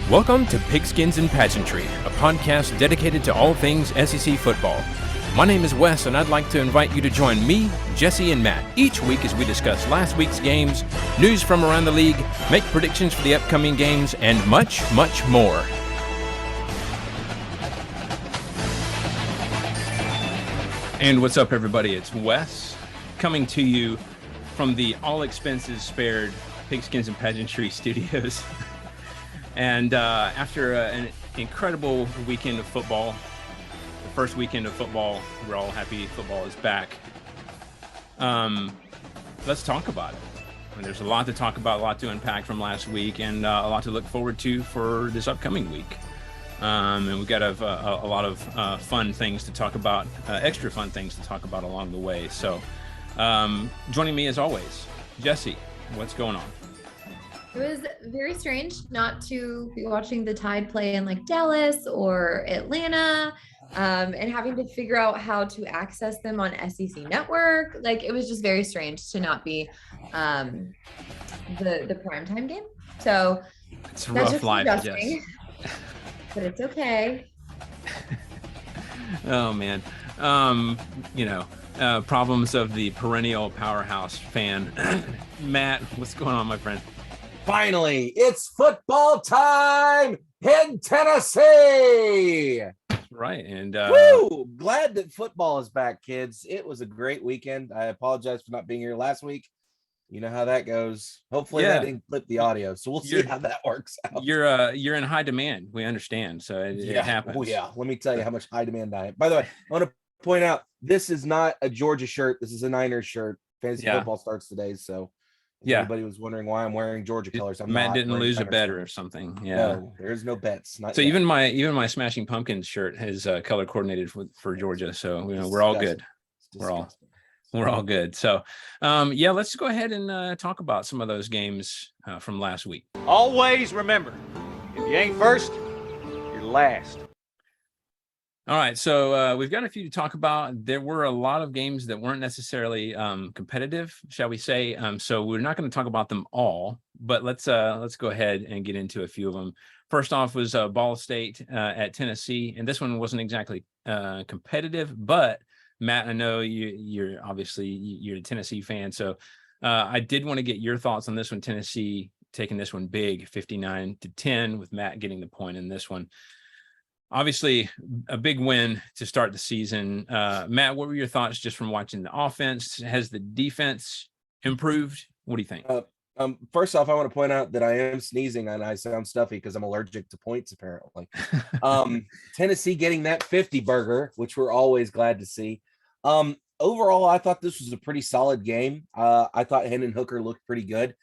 Welcome to Pigskins and Pageantry, a podcast dedicated to all things SEC football. My name is Wes, and I'd like to invite you to join me, Jesse, and Matt each week as we discuss last week's games, news from around the league, make predictions for the upcoming games, and much, much more. And what's up, everybody? It's Wes coming to you from the all-expenses-spared Pigskins and Pageantry studios. And after an incredible weekend of football, the first weekend of football, we're all happy football is back. Let's talk about it. I mean, there's a lot to talk about, a lot to unpack from last week, and a lot to look forward to for this upcoming week. And we've got a lot of fun things to talk about, extra fun things to talk about along the way. So joining me as always, Jesse, what's going on? It was very strange not to be watching the Tide play in like Dallas or Atlanta, and having to figure out how to access them on SEC Network. Like, it was just very strange to not be the primetime game. So it's a rough life, Jess. But it's okay. Oh man. Problems of the perennial powerhouse fan. Matt, what's going on, my friend? Finally, it's football time in Tennessee. Right. And woo! Glad that football is back, kids. It was a great weekend. I apologize for not being here last week. You know how that goes. Hopefully that didn't clip the audio. So we'll see how that works out. You're in high demand. We understand. So it happens. Oh, yeah. Let me tell you how much high demand I am. By the way, I want to point out, this is not a Georgia shirt. This is a Niners shirt. Fantasy football starts today. So if anybody was wondering why I'm wearing Georgia colors, Matt didn't lose a bet or something. Yeah. No, there's no bets. So even my Smashing Pumpkins shirt has color coordinated for Georgia. So we're all good. We're all good. So, let's go ahead and talk about some of those games from last week. Always remember, if you ain't first, you're last. All right. So we've got a few to talk about. There were a lot of games that weren't necessarily competitive, shall we say. So we're not going to talk about them all, but let's go ahead and get into a few of them. First off was Ball State at Tennessee, and this one wasn't exactly competitive, but Matt, I know you're a Tennessee fan, so I did want to get your thoughts on this one. Tennessee taking this one big, 59-10, with Matt getting the point in this one. Obviously, a big win to start the season. Matt, what were your thoughts just from watching the offense? Has the defense improved? What do you think? First off, I want to point out that I am sneezing and I sound stuffy because I'm allergic to points, apparently. Tennessee getting that 50 burger, which we're always glad to see. Overall, I thought this was a pretty solid game. I thought Hendon Hooker looked pretty good.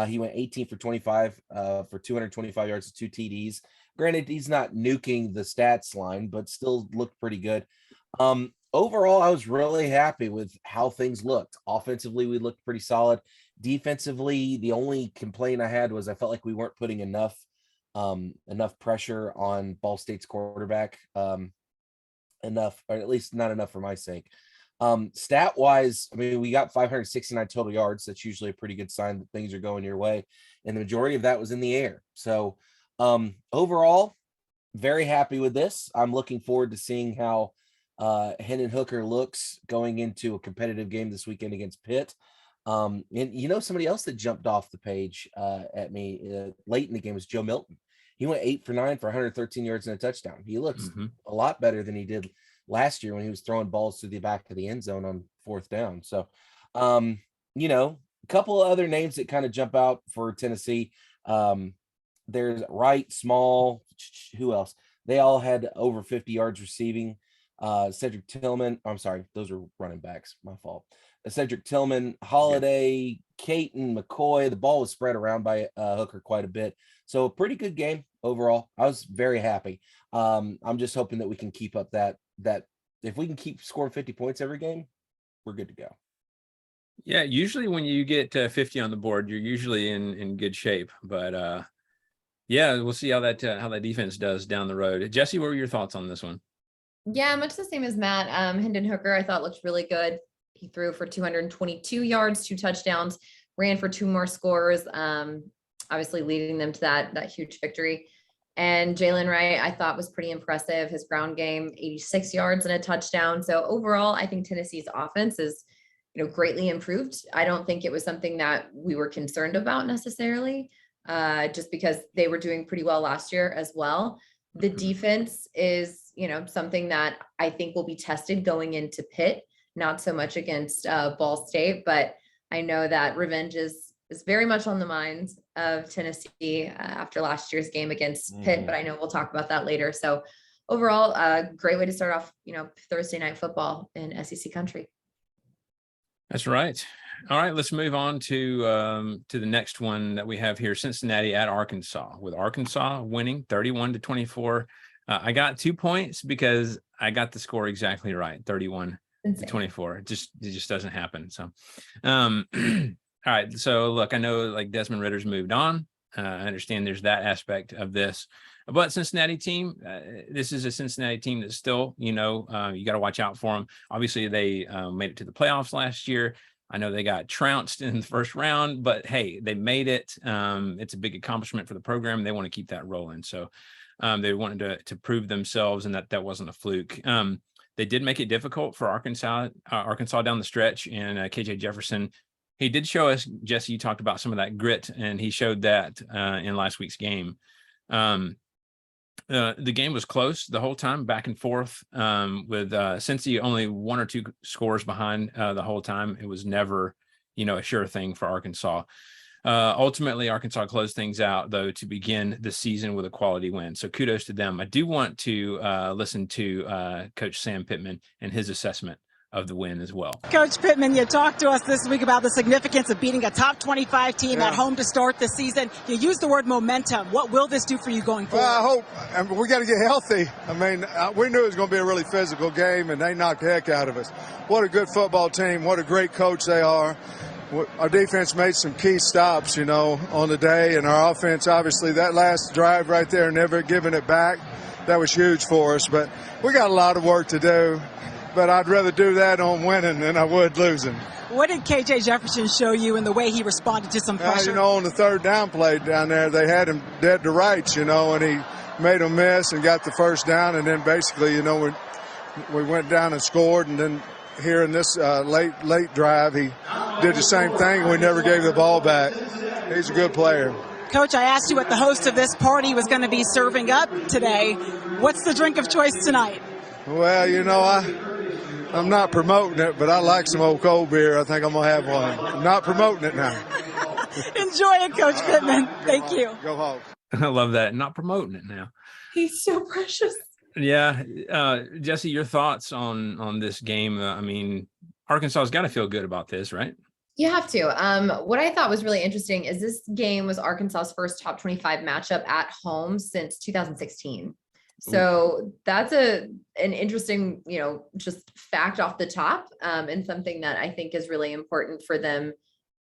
He went 18 for 25 for 225 yards and 2 TDs. Granted, he's not nuking the stats line, but still looked pretty good. Overall, I was really happy with how things looked. Offensively, we looked pretty solid. Defensively, the only complaint I had was I felt like we weren't putting enough pressure on Ball State's quarterback. Enough, or at least not enough for my sake. Stat wise, I mean, we got 569 total yards. That's usually a pretty good sign that things are going your way. And the majority of that was in the air. So overall, very happy with this. I'm looking forward to seeing how Hendon Hooker looks going into a competitive game this weekend against Pitt. And somebody else that jumped off the page at me late in the game was Joe Milton. He went 8 for 9 for 113 yards and a touchdown. He looks a lot better than he did last year when he was throwing balls to the back of the end zone on 4th down. So, a couple of other names that kind of jump out for Tennessee. There's Wright, Small, who else? They all had over 50 yards receiving. Cedric Tillman, I'm sorry, those are running backs, my fault. Cedric Tillman, Holiday, Caton, McCoy. The ball was spread around by Hooker quite a bit. So a pretty good game overall. I was very happy. I'm just hoping that we can keep up that if we can keep scoring 50 points every game, we're good to go. Yeah, usually when you get 50 on the board, you're usually in good shape. But we'll see how that defense does down the road. Jesse, what were your thoughts on this one? Yeah, much the same as Matt. Hendon Hooker, I thought looked really good. He threw for 222 yards, 2 touchdowns, ran for 2 more scores, obviously leading them to that huge victory. And Jalen Wright, I thought was pretty impressive. His ground game, 86 yards and a touchdown. So overall, I think Tennessee's offense is, greatly improved. I don't think it was something that we were concerned about necessarily, just because they were doing pretty well last year as well. The defense is, something that I think will be tested going into Pitt, not so much against Ball State, but I know that revenge is very much on the minds of Tennessee after last year's game against Pitt, but I know we'll talk about that later. So overall, a great way to start off, Thursday night football in SEC country. That's right. All right, let's move on to the next one that we have here, Cincinnati at Arkansas, with Arkansas winning 31-24. I got 2 points because I got the score exactly right, 31-24. It just doesn't happen. So, all right. So look, I know like Desmond Ritter's moved on. I understand there's that aspect of this, but Cincinnati team, this is a Cincinnati team that's still, you got to watch out for them. Obviously, they made it to the playoffs last year. I know they got trounced in the first round, but hey, they made it. It's a big accomplishment for the program. They want to keep that rolling. So they wanted to prove themselves and that wasn't a fluke. They did make it difficult for Arkansas down the stretch, and KJ Jefferson, he did show us, Jesse, you talked about some of that grit, and he showed that in last week's game. The game was close the whole time, back and forth, with Cincy only 1 or 2 scores behind the whole time. It was never, a sure thing for Arkansas. Ultimately, Arkansas closed things out, though, to begin the season with a quality win. So kudos to them. I do want to listen to Coach Sam Pittman and his assessment of the win as well. Coach Pittman, you talked to us this week about the significance of beating a top 25 team at home to start the season. You used the word momentum. What will this do for you going forward? Well, I hope we got to get healthy. I mean, we knew it was going to be a really physical game, and they knocked the heck out of us. What a good football team. What a great coach they are. Our defense made some key stops, on the day, and our offense, obviously, that last drive right there, never giving it back, that was huge for us. But we got a lot of work to do. But I'd rather do that on winning than I would losing. What did KJ Jefferson show you in the way he responded to some pressure? On the third down play down there, they had him dead to rights, and he made them miss and got the first down. And then basically, we went down and scored. And then here in this late drive, he did the same thing, and we never gave the ball back. He's a good player. Coach, I asked you what the host of this party was going to be serving up today. What's the drink of choice tonight? Well, I'm not promoting it, but I like some old cold beer. I think I'm going to have one. I'm not promoting it now. Enjoy it, Coach Pittman. Thank you. Go Hawks. I love that. Not promoting it now. He's so precious. Yeah. Jesse, your thoughts on this game? I mean, Arkansas's got to feel good about this, right? You have to. What I thought was really interesting is this game was Arkansas's first top 25 matchup at home since 2016. So that's an interesting, just fact off the top, and something that I think is really important for them,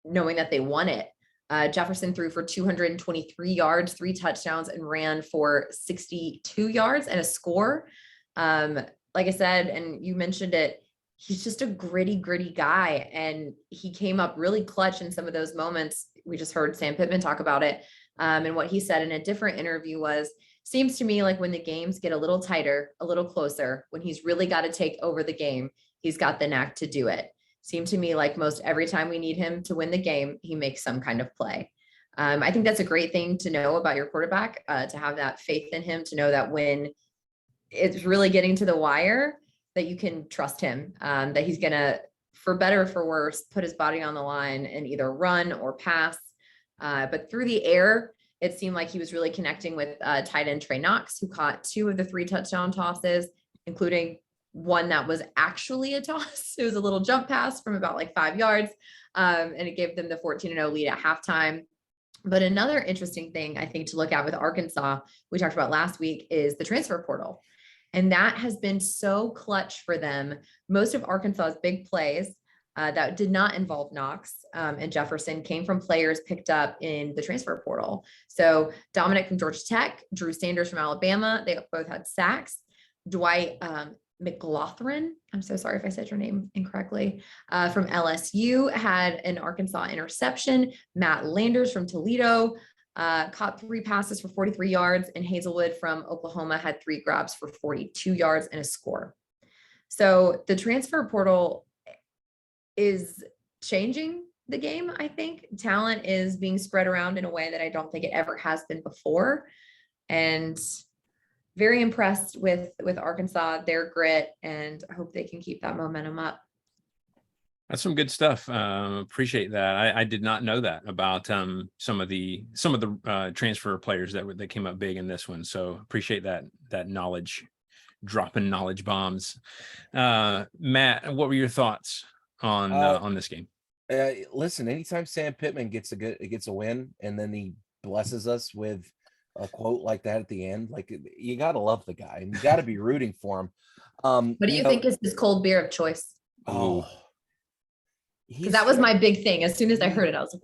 knowing that they won it. Jefferson threw for 223 yards, 3 touchdowns, and ran for 62 yards and a score. Like I said, and you mentioned it, he's just a gritty guy. And he came up really clutch in some of those moments. We just heard Sam Pittman talk about it. And what he said in a different interview was, seems to me like when the games get a little tighter, a little closer, when he's really got to take over the game, he's got the knack to do it. Seemed to me like most every time we need him to win the game, he makes some kind of play. I think that's a great thing to know about your quarterback, to have that faith in him, to know that when it's really getting to the wire, that you can trust him, that he's going to, for better or for worse, put his body on the line and either run or pass. But through the air, it seemed like he was really connecting with tight end Trey Knox, who caught 2 of the 3 touchdown tosses, including one that was actually a toss. It was a little jump pass from about 5 yards, and it gave them the 14-0 lead at halftime. But another interesting thing I think to look at with Arkansas, we talked about last week, is the transfer portal. And that has been so clutch for them. Most of Arkansas's big plays that did not involve Knox and Jefferson came from players picked up in the transfer portal. So Dominic from Georgia Tech, Drew Sanders from Alabama, they both had sacks. Dwight McLaughlin, I'm so sorry if I said your name incorrectly, from LSU had an Arkansas interception. Matt Landers from Toledo caught 3 passes for 43 yards, and Hazelwood from Oklahoma had 3 grabs for 42 yards and a score. So the transfer portal is changing the game. I think talent is being spread around in a way that I don't think it ever has been before. And very impressed with Arkansas, their grit, and I hope they can keep that momentum up. That's some good stuff. Appreciate that. I did not know that about some of the transfer players that came up big in this one. So appreciate that knowledge, dropping knowledge bombs. Matt, what were your thoughts on this game? Listen, anytime Sam Pittman gets a win, and then he blesses us with a quote like that at the end, like, you gotta love the guy and you gotta be rooting for him. What do you think is his cold beer of choice? Oh, because that was my big thing. As soon as I heard it, I was like,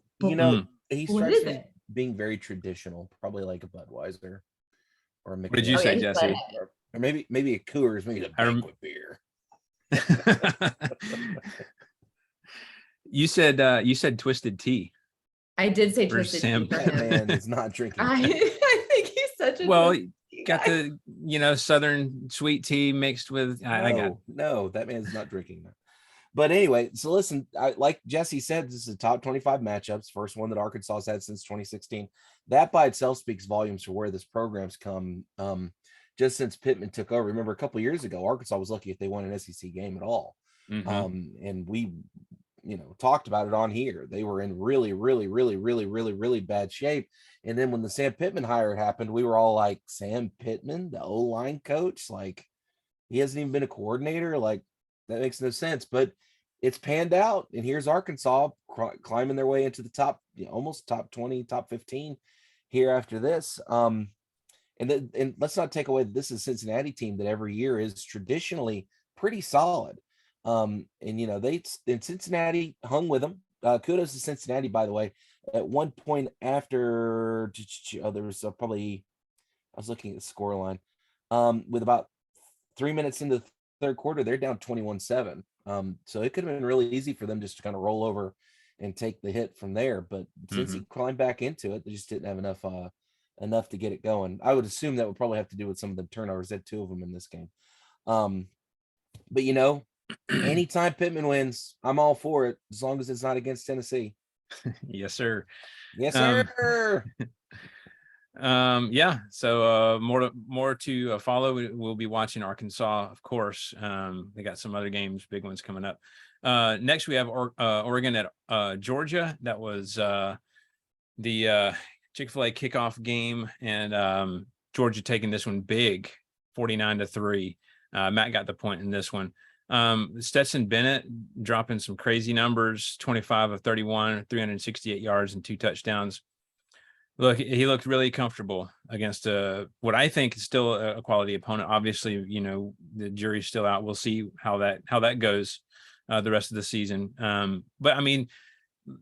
he starts being very traditional, probably like a Budweiser or a What did you say, Jesse? Or maybe a Coors, maybe a banquet beer. You said Twisted Tea. I did say For Twisted Sam Tea. That man is not drinking. I think he's such a got guy. the Southern sweet tea mixed with No, that man's not drinking that. But anyway, so listen, like Jesse said, this is a top 25 matchups, first one that Arkansas has had since 2016. That by itself speaks volumes for where this program's come just since Pittman took over. Remember, a couple of years ago, Arkansas was lucky if they won an SEC game at all. And we talked about it on here. They were in really, really, really, really, really, really bad shape. And then when the Sam Pittman hire happened, we were all like, Sam Pittman, the O-line coach, like, he hasn't even been a coordinator. Like, that makes no sense. But it's panned out, and here's Arkansas climbing their way into the top, almost top 20, top 15 here after this. And let's not take away that this is a Cincinnati team that every year is traditionally pretty solid. And Cincinnati hung with them. Kudos to Cincinnati, by the way. At one point after, there was probably, I was looking at the scoreline, with about 3 minutes into the third quarter, they're down 21-7. So it could have been really easy for them just to kind of roll over and take the hit from there. But since he climbed back into it, they just didn't have enough to get it going. I would assume that would probably have to do with some of the turnovers. They had 2 of them in this game. But anytime Pittman wins, I'm all for it, as long as it's not against Tennessee. Yes, sir. Yes, sir. So more to follow. We'll be watching Arkansas, of course. They got some other games, big ones coming up. Next we have Oregon at Georgia. That was the Chick-fil-A kickoff game, and Georgia taking this one big, 49-3. Matt got the point in this one. Stetson Bennett dropping some crazy numbers, 25 of 31, 368 yards and 2 touchdowns. Look, he looked really comfortable against what I think is still a quality opponent. Obviously, the jury's still out. We'll see how that goes the rest of the season. But I mean,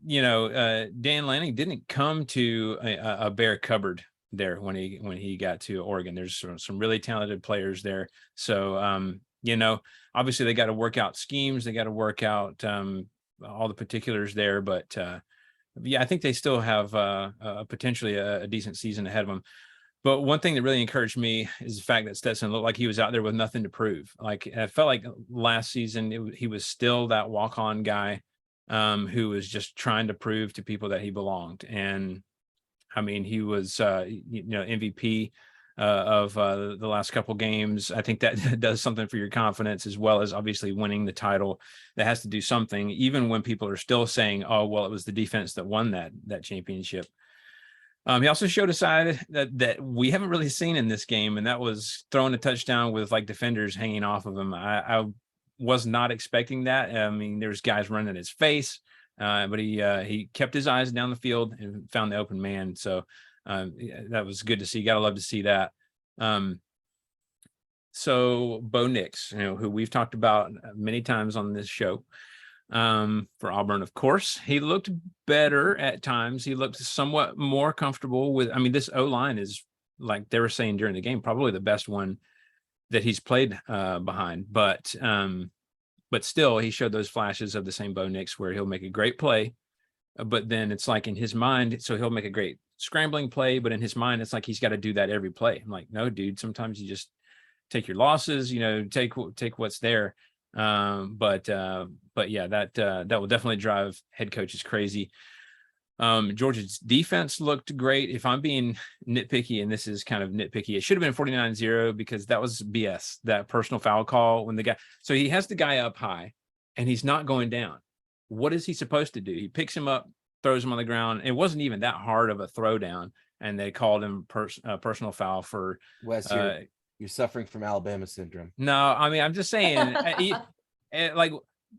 Dan Lanning didn't come to a bare cupboard there when he got to Oregon. There's some really talented players there. So obviously they got to work out schemes. They got to work out all the particulars there, but I think they still have potentially a decent season ahead of them. But one thing that really encouraged me is the fact that Stetson looked like he was out there with nothing to prove. Like, I felt like last season he was still that walk-on guy who was just trying to prove to people that he belonged. And I mean, he was MVP of the last couple games. I think that does something for your confidence, as well as obviously winning the title. That has to do something, even when people are still saying, oh, well, it was the defense that won that championship. He also showed a side that we haven't really seen in this game, and that was throwing a touchdown with like defenders hanging off of him. I was not expecting that. I mean, there's guys running at his face, but he kept his eyes down the field and found the open man. So that was good to see. Gotta love to see that. So Bo Nix, who we've talked about many times on this show, for Auburn, of course, he looked better at times. He looked somewhat more comfortable with, this O-line is, like they were saying during the game, probably the best one that he's played behind, but still he showed those flashes of the same Bo Nix where he'll make a great play, but then it's like in his mind, so he'll make a great scrambling play, but in his mind, it's like he's got to do that every play. I'm like, no, dude, sometimes you just take your losses, take what's there. But yeah, that will definitely drive head coaches crazy. Georgia's defense looked great. If I'm being nitpicky, and this is kind of nitpicky, it should have been 49-0 because that was BS, that personal foul call when so he has the guy up high and he's not going down. What is he supposed to do? He picks him up, throws him on the ground. It wasn't even that hard of a throw down, and they called him personal foul for Wes, you're suffering from Alabama syndrome. No, I mean, I'm just saying, like,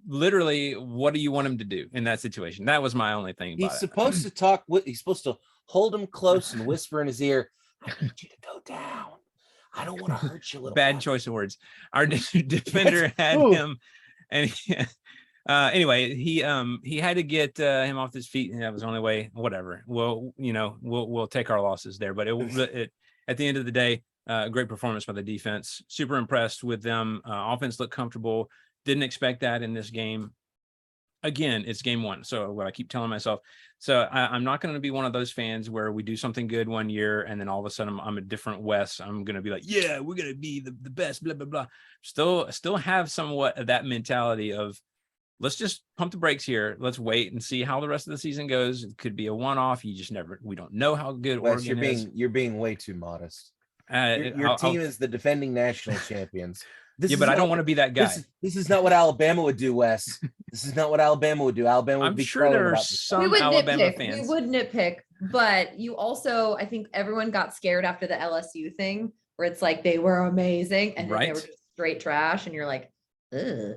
literally, what do you want him to do in that situation? That was my only thing about He's supposed to talk. He's supposed to hold him close and whisper in his ear, "I need you to go down. I don't want to hurt you." Bad choice of words. Our defender had him, and anyway, he had to get him off his feet, and that was the only way. Whatever. Well, we'll take our losses there, but it at the end of the day, great performance by the defense. Super impressed with them. Offense looked comfortable. Didn't expect that in this game. Again, it's game one. So what I keep telling myself, I'm not going to be one of those fans where we do something good one year and then all of a sudden I'm a different Wes. I'm going to be like, yeah, we're going to be the best, blah, blah, blah. Still have somewhat of that mentality of, let's just pump the brakes here. Let's wait and see how the rest of the season goes. It could be a one-off. We don't know how good Wes, Oregon is. You're being way too modest. Your team is the defending national champions. But I don't want to be that guy. This is not what Alabama would do, Wes. This is not what Alabama would do. Alabama would be sure there are some Alabama fans. We would nitpick, but you also, I think everyone got scared after the LSU thing, where it's like they were amazing and then they were just straight trash, and you're like, ugh.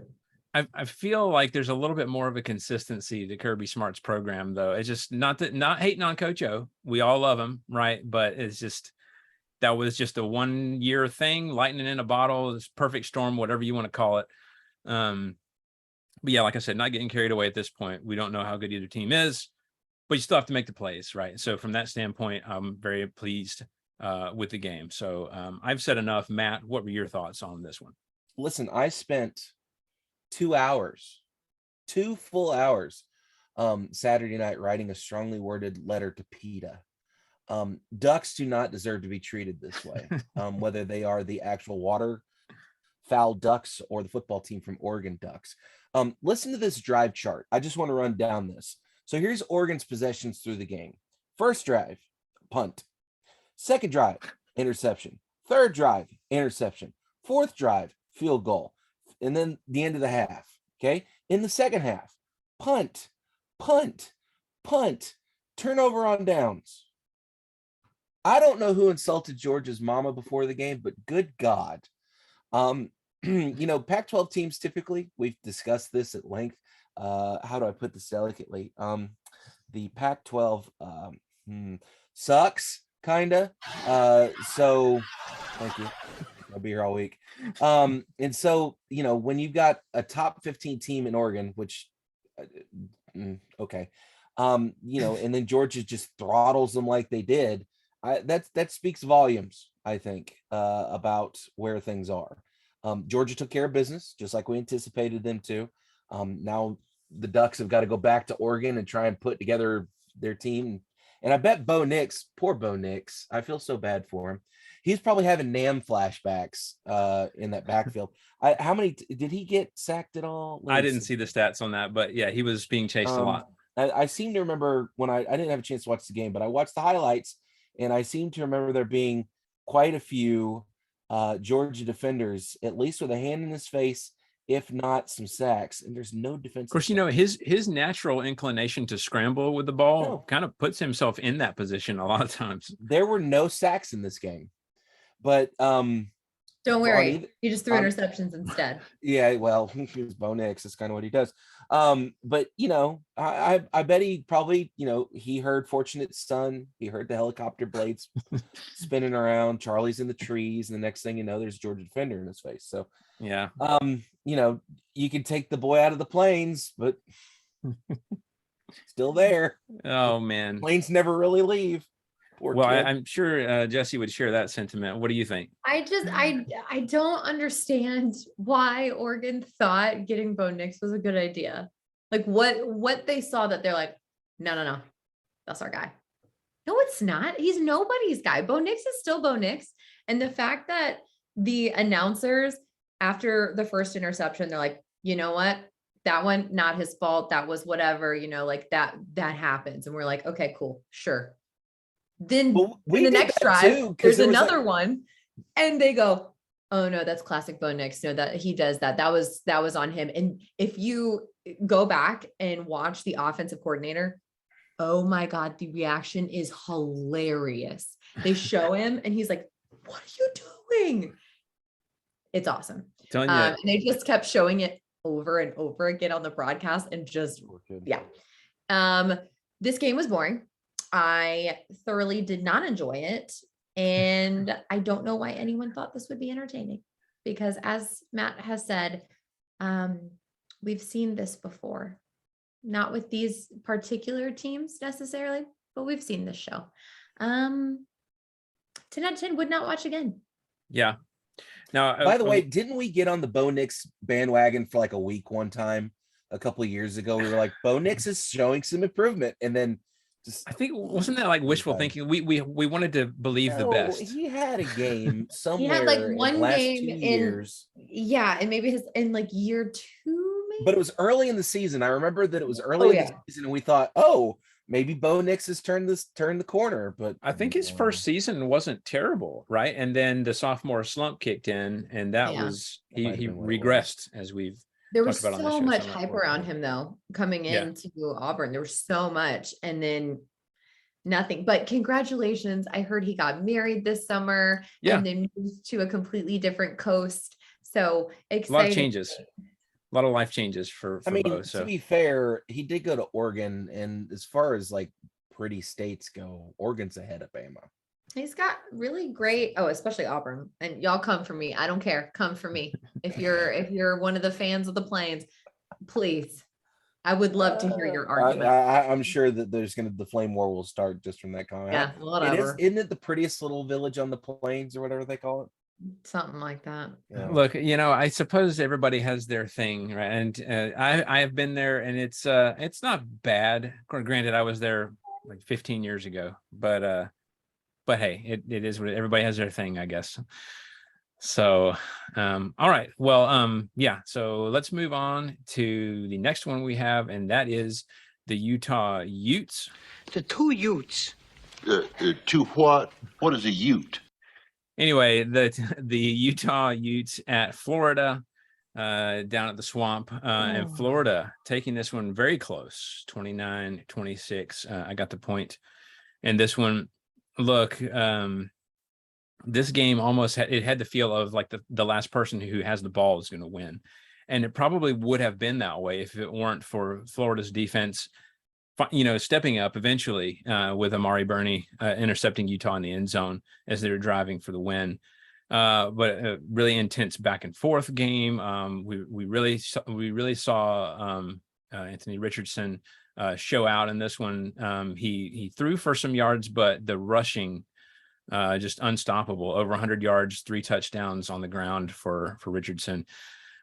I feel like there's a little bit more of a consistency to Kirby Smart's program, though. It's just not hating on Coach O. We all love him, right? But it's just, that was just a 1 year thing, lightning in a bottle, this perfect storm, whatever you want to call it. But yeah, like I said, not getting carried away at this point. We don't know how good either team is, but you still have to make the plays, right? So from that standpoint, I'm very pleased with the game. So I've said enough. Matt, what were your thoughts on this one? Listen, I spent 2 full hours Saturday night writing a strongly worded letter to PETA. Ducks do not deserve to be treated this way, whether they are the actual waterfowl ducks or the football team from Oregon Ducks. Listen to this drive chart. I just want to run down this. So here's Oregon's possessions through the game. First drive, punt. Second drive, interception. Third drive, interception. Fourth drive, field goal. And then the end of the half. Okay. In the second half, punt, turnover on downs. I don't know who insulted Georgia's mama before the game, but good God. Pac-12 teams typically, we've discussed this at length. How do I put this delicately? The Pac-12 sucks, kind of. So thank you. I'll be here all week. And so, when you've got a top 15 team in Oregon, which, okay. And then Georgia just throttles them like they did. That speaks volumes, I think, about where things are. Georgia took care of business, just like we anticipated them to. Now the Ducks have got to go back to Oregon and try and put together their team. And I bet Bo Nix, poor Bo Nix, I feel so bad for him. He's probably having Nam flashbacks in that backfield. How many did he get sacked at all? I didn't see the stats on that, but yeah, he was being chased a lot. I seem to remember when I didn't have a chance to watch the game, but I watched the highlights. And I seem to remember there being quite a few Georgia defenders, at least with a hand in his face, if not some sacks. And there's no defense. Of course, his natural inclination to scramble with the ball kind of puts himself in that position a lot of times. There were no sacks in this game, but don't worry, he just threw interceptions instead. Yeah, well, he's Bo Nix. That's kind of what he does. But I bet he probably, he heard Fortunate Son. He heard the helicopter blades spinning around. Charlie's in the trees, and the next thing you know, there's a Georgia defender in his face. So yeah, you can take the boy out of the plains, but still there. Oh man, planes never really leave. Well, I'm sure Jesse would share that sentiment. What do you think? I don't understand why Oregon thought getting Bo Nix was a good idea. Like what they saw that they're like, no, that's our guy. No, it's not. He's nobody's guy. Bo Nix is still Bo Nix. And the fact that the announcers, after the first interception, they're like, you know what? That one, not his fault. That was whatever, like that happens. And we're like, okay, cool. Sure. Then in the next drive, there's another one. And they go, oh no, that's classic Bo Nix. No, that he does that. That was on him. And if you go back and watch the offensive coordinator, oh my God, the reaction is hilarious. They show him and he's like, what are you doing? It's awesome. And they just kept showing it over and over again on the broadcast and just, yeah. This game was boring. I thoroughly did not enjoy it. And I don't know why anyone thought this would be entertaining, because as Matt has said, we've seen this before, not with these particular teams necessarily, but we've seen this show. 10 out of 10 would not watch again. Yeah. Now, by the way, didn't we get on the Bo Nix bandwagon for like a week one time a couple of years ago? We were like, Bo Nix is showing some improvement, and then I think, wasn't that like wishful thinking? We wanted to believe the best. He had a game somewhere. He had like one in the last game 2 in years. Yeah, and maybe in like year 2, maybe. But it was early in the season. I remember that it was early in the season, and we thought, oh, maybe Bo Nix has turned the corner. But I think his first season wasn't terrible, right? And then the sophomore slump kicked in, and that was he regressed, as we've. There was so much hype around him though, coming into Auburn. There was so much, and then nothing. But congratulations. I heard he got married this summer and then moved to a completely different coast. So exciting. A lot of changes. A lot of life changes for Bo. So to be fair, he did go to Oregon, and as far as like pretty states go, Oregon's ahead of Bama. He's got really great, especially Auburn. And y'all come for me. I don't care. Come for me. If you're one of the fans of the Plains, please. I would love to hear your argument. I'm sure that the flame war will start just from that comment. Yeah, whatever. Isn't it the prettiest little village on the plains or whatever they call it? Something like that. Yeah. Look, I suppose everybody has their thing, right? And I have been there, and it's not bad. Granted, I was there like 15 years ago, but hey, it is what everybody has their thing, I guess. So, all right. Well, so let's move on to the next one we have, and that is the Utah Utes. The two Utes. To what? What is a Ute? Anyway, the Utah Utes at Florida, down at the Swamp, and Florida taking this one very close, 29-26. I got the point. And this one, look, this game almost had the feel of like the last person who has the ball is going to win. And it probably would have been that way if it weren't for Florida's defense, stepping up eventually with Amari Burney intercepting Utah in the end zone as they were driving for the win. But a really intense back and forth game. We really saw Anthony Richardson show out in this one. He threw for some yards, but the rushing just unstoppable. Over 100 yards, 3 touchdowns on the ground for Richardson.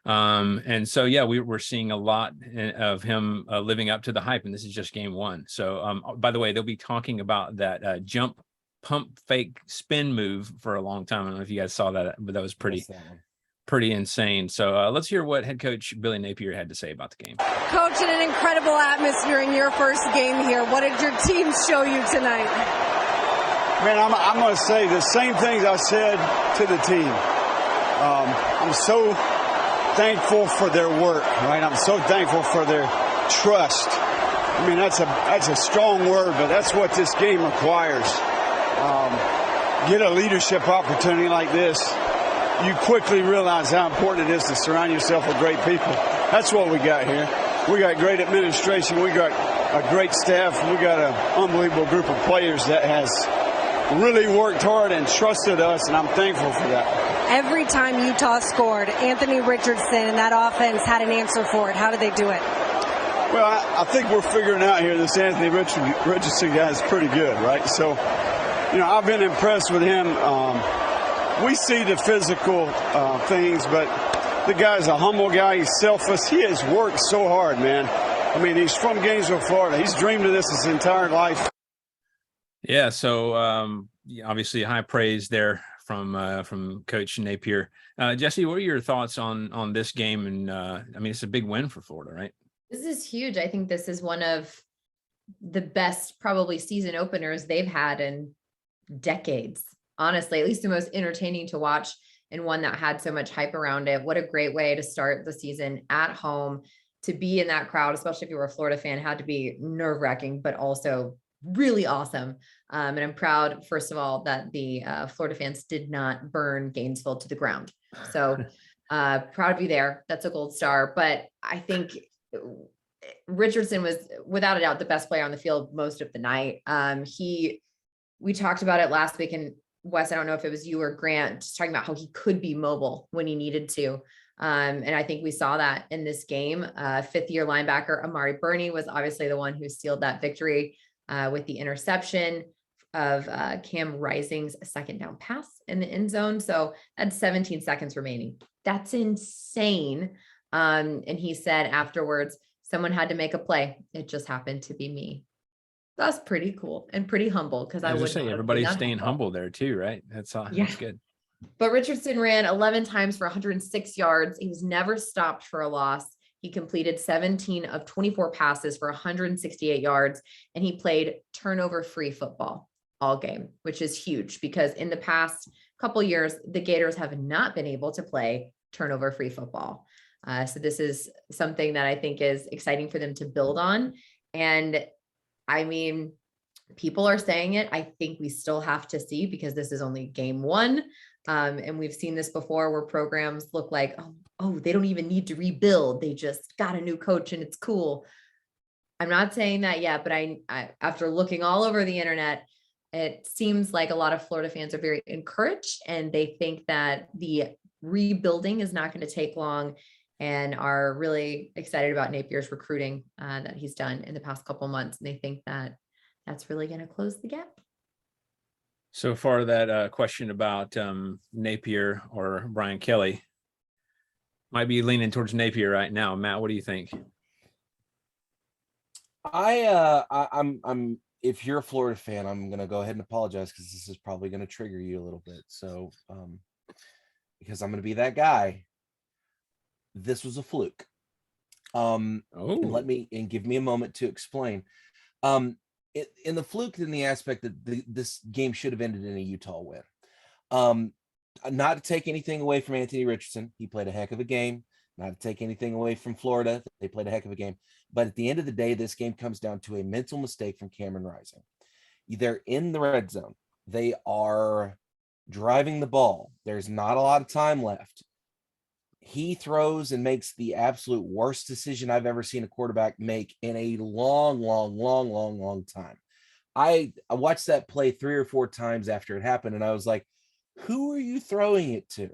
And so, we're seeing a lot of him living up to the hype, and this is just game 1. So, by the way, they'll be talking about that jump, pump, fake, spin move for a long time. I don't know if you guys saw that, but that was pretty insane. So let's hear what head coach Billy Napier had to say about the game. Coach, in an incredible atmosphere in your first game here, what did your team show you tonight? Man, I'm going to say the same things I said to the team. I'm so thankful for their work, right? I'm so thankful for their trust. I mean, that's a strong word, but that's what this game requires. Get a leadership opportunity like this, you quickly realize how important it is to surround yourself with great people. That's what we got here. We got great administration. We got a great staff. We got an unbelievable group of players that has really worked hard and trusted us, and I'm thankful for that. Every time Utah scored, Anthony Richardson and that offense had an answer for it. How did they do it? Well, I think we're figuring out here this Anthony Richardson guy is pretty good, right? So, I've been impressed with him. We see the physical things, but the guy's a humble guy. He's selfless. He has worked so hard, man. I mean, he's from Gainesville, Florida. He's dreamed of this his entire life. Yeah. So obviously high praise there from Coach Napier. Jesse, what are your thoughts on this game? And I mean, it's a big win for Florida, right? This is huge. I think this is one of the best probably season openers they've had in decades. Honestly, at least the most entertaining to watch, and one that had so much hype around it. What a great way to start the season at home. To be in that crowd, especially if you were a Florida fan, had to be nerve-wracking, but also really awesome. And I'm proud, first of all, that the Florida fans did not burn Gainesville to the ground. So proud to be there. That's a gold star. But I think Richardson was without a doubt the best player on the field most of the night. We talked about it last week, and Wes, I don't know if it was you or Grant, just talking about how he could be mobile when he needed to. And I think we saw that in this game. Fifth-year linebacker Amari Burney was obviously the one who sealed that victory with the interception of Cam Rising's second down pass in the end zone. So that's 17 seconds remaining. That's insane. And he said afterwards, someone had to make a play. It just happened to be me. That's pretty cool and pretty humble, because I would say everybody's staying humble there too, right? That's good. But Richardson ran 11 times for 106 yards. He was never stopped for a loss. He completed 17 of 24 passes for 168 yards, and he played turnover-free football all game, which is huge because in the past couple years, the Gators have not been able to play turnover-free football. So this is something that I think is exciting for them to build on. And I mean, people are saying it. I think we still have to see, because this is only game one. And we've seen this before where programs look like, oh, they don't even need to rebuild. They just got a new coach and it's cool. I'm not saying that yet, but I after looking all over the internet, it seems like a lot of Florida fans are very encouraged, and they think that the rebuilding is not going to take long, and are really excited about Napier's recruiting that he's done in the past couple of months. And they think that that's really going to close the gap. So far, that question about Napier or Brian Kelly might be leaning towards Napier right now. Matt, what do you think? I'm if you're a Florida fan, I'm gonna go ahead and apologize, because this is probably gonna trigger you a little bit. So because I'm gonna be that guy. This was a fluke. And give me a moment to explain. In the fluke, in the aspect that this game should have ended in a Utah win. Not to take anything away from Anthony Richardson, he played a heck of a game. Not to take anything away from Florida, they played a heck of a game. But at the end of the day, this game comes down to a mental mistake from Cameron Rising. They're in the red zone. They are driving the ball. There's not a lot of time left. He throws and makes the absolute worst decision I've ever seen a quarterback make in a long time. I watched that play 3 or 4 times after it happened, and I was like, who are you throwing it to?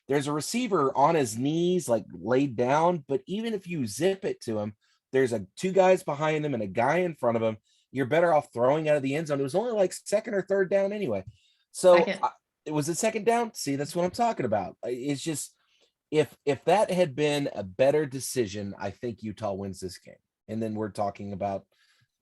There's a receiver on his knees, like laid down, but even if you zip it to him, there's 2 guys behind him and a guy in front of him. You're better off throwing out of the end zone. It was only like second or third down anyway. So it was a second down. See, that's what I'm talking about. It's just, if that had been a better decision, I think Utah wins this game. And then we're talking about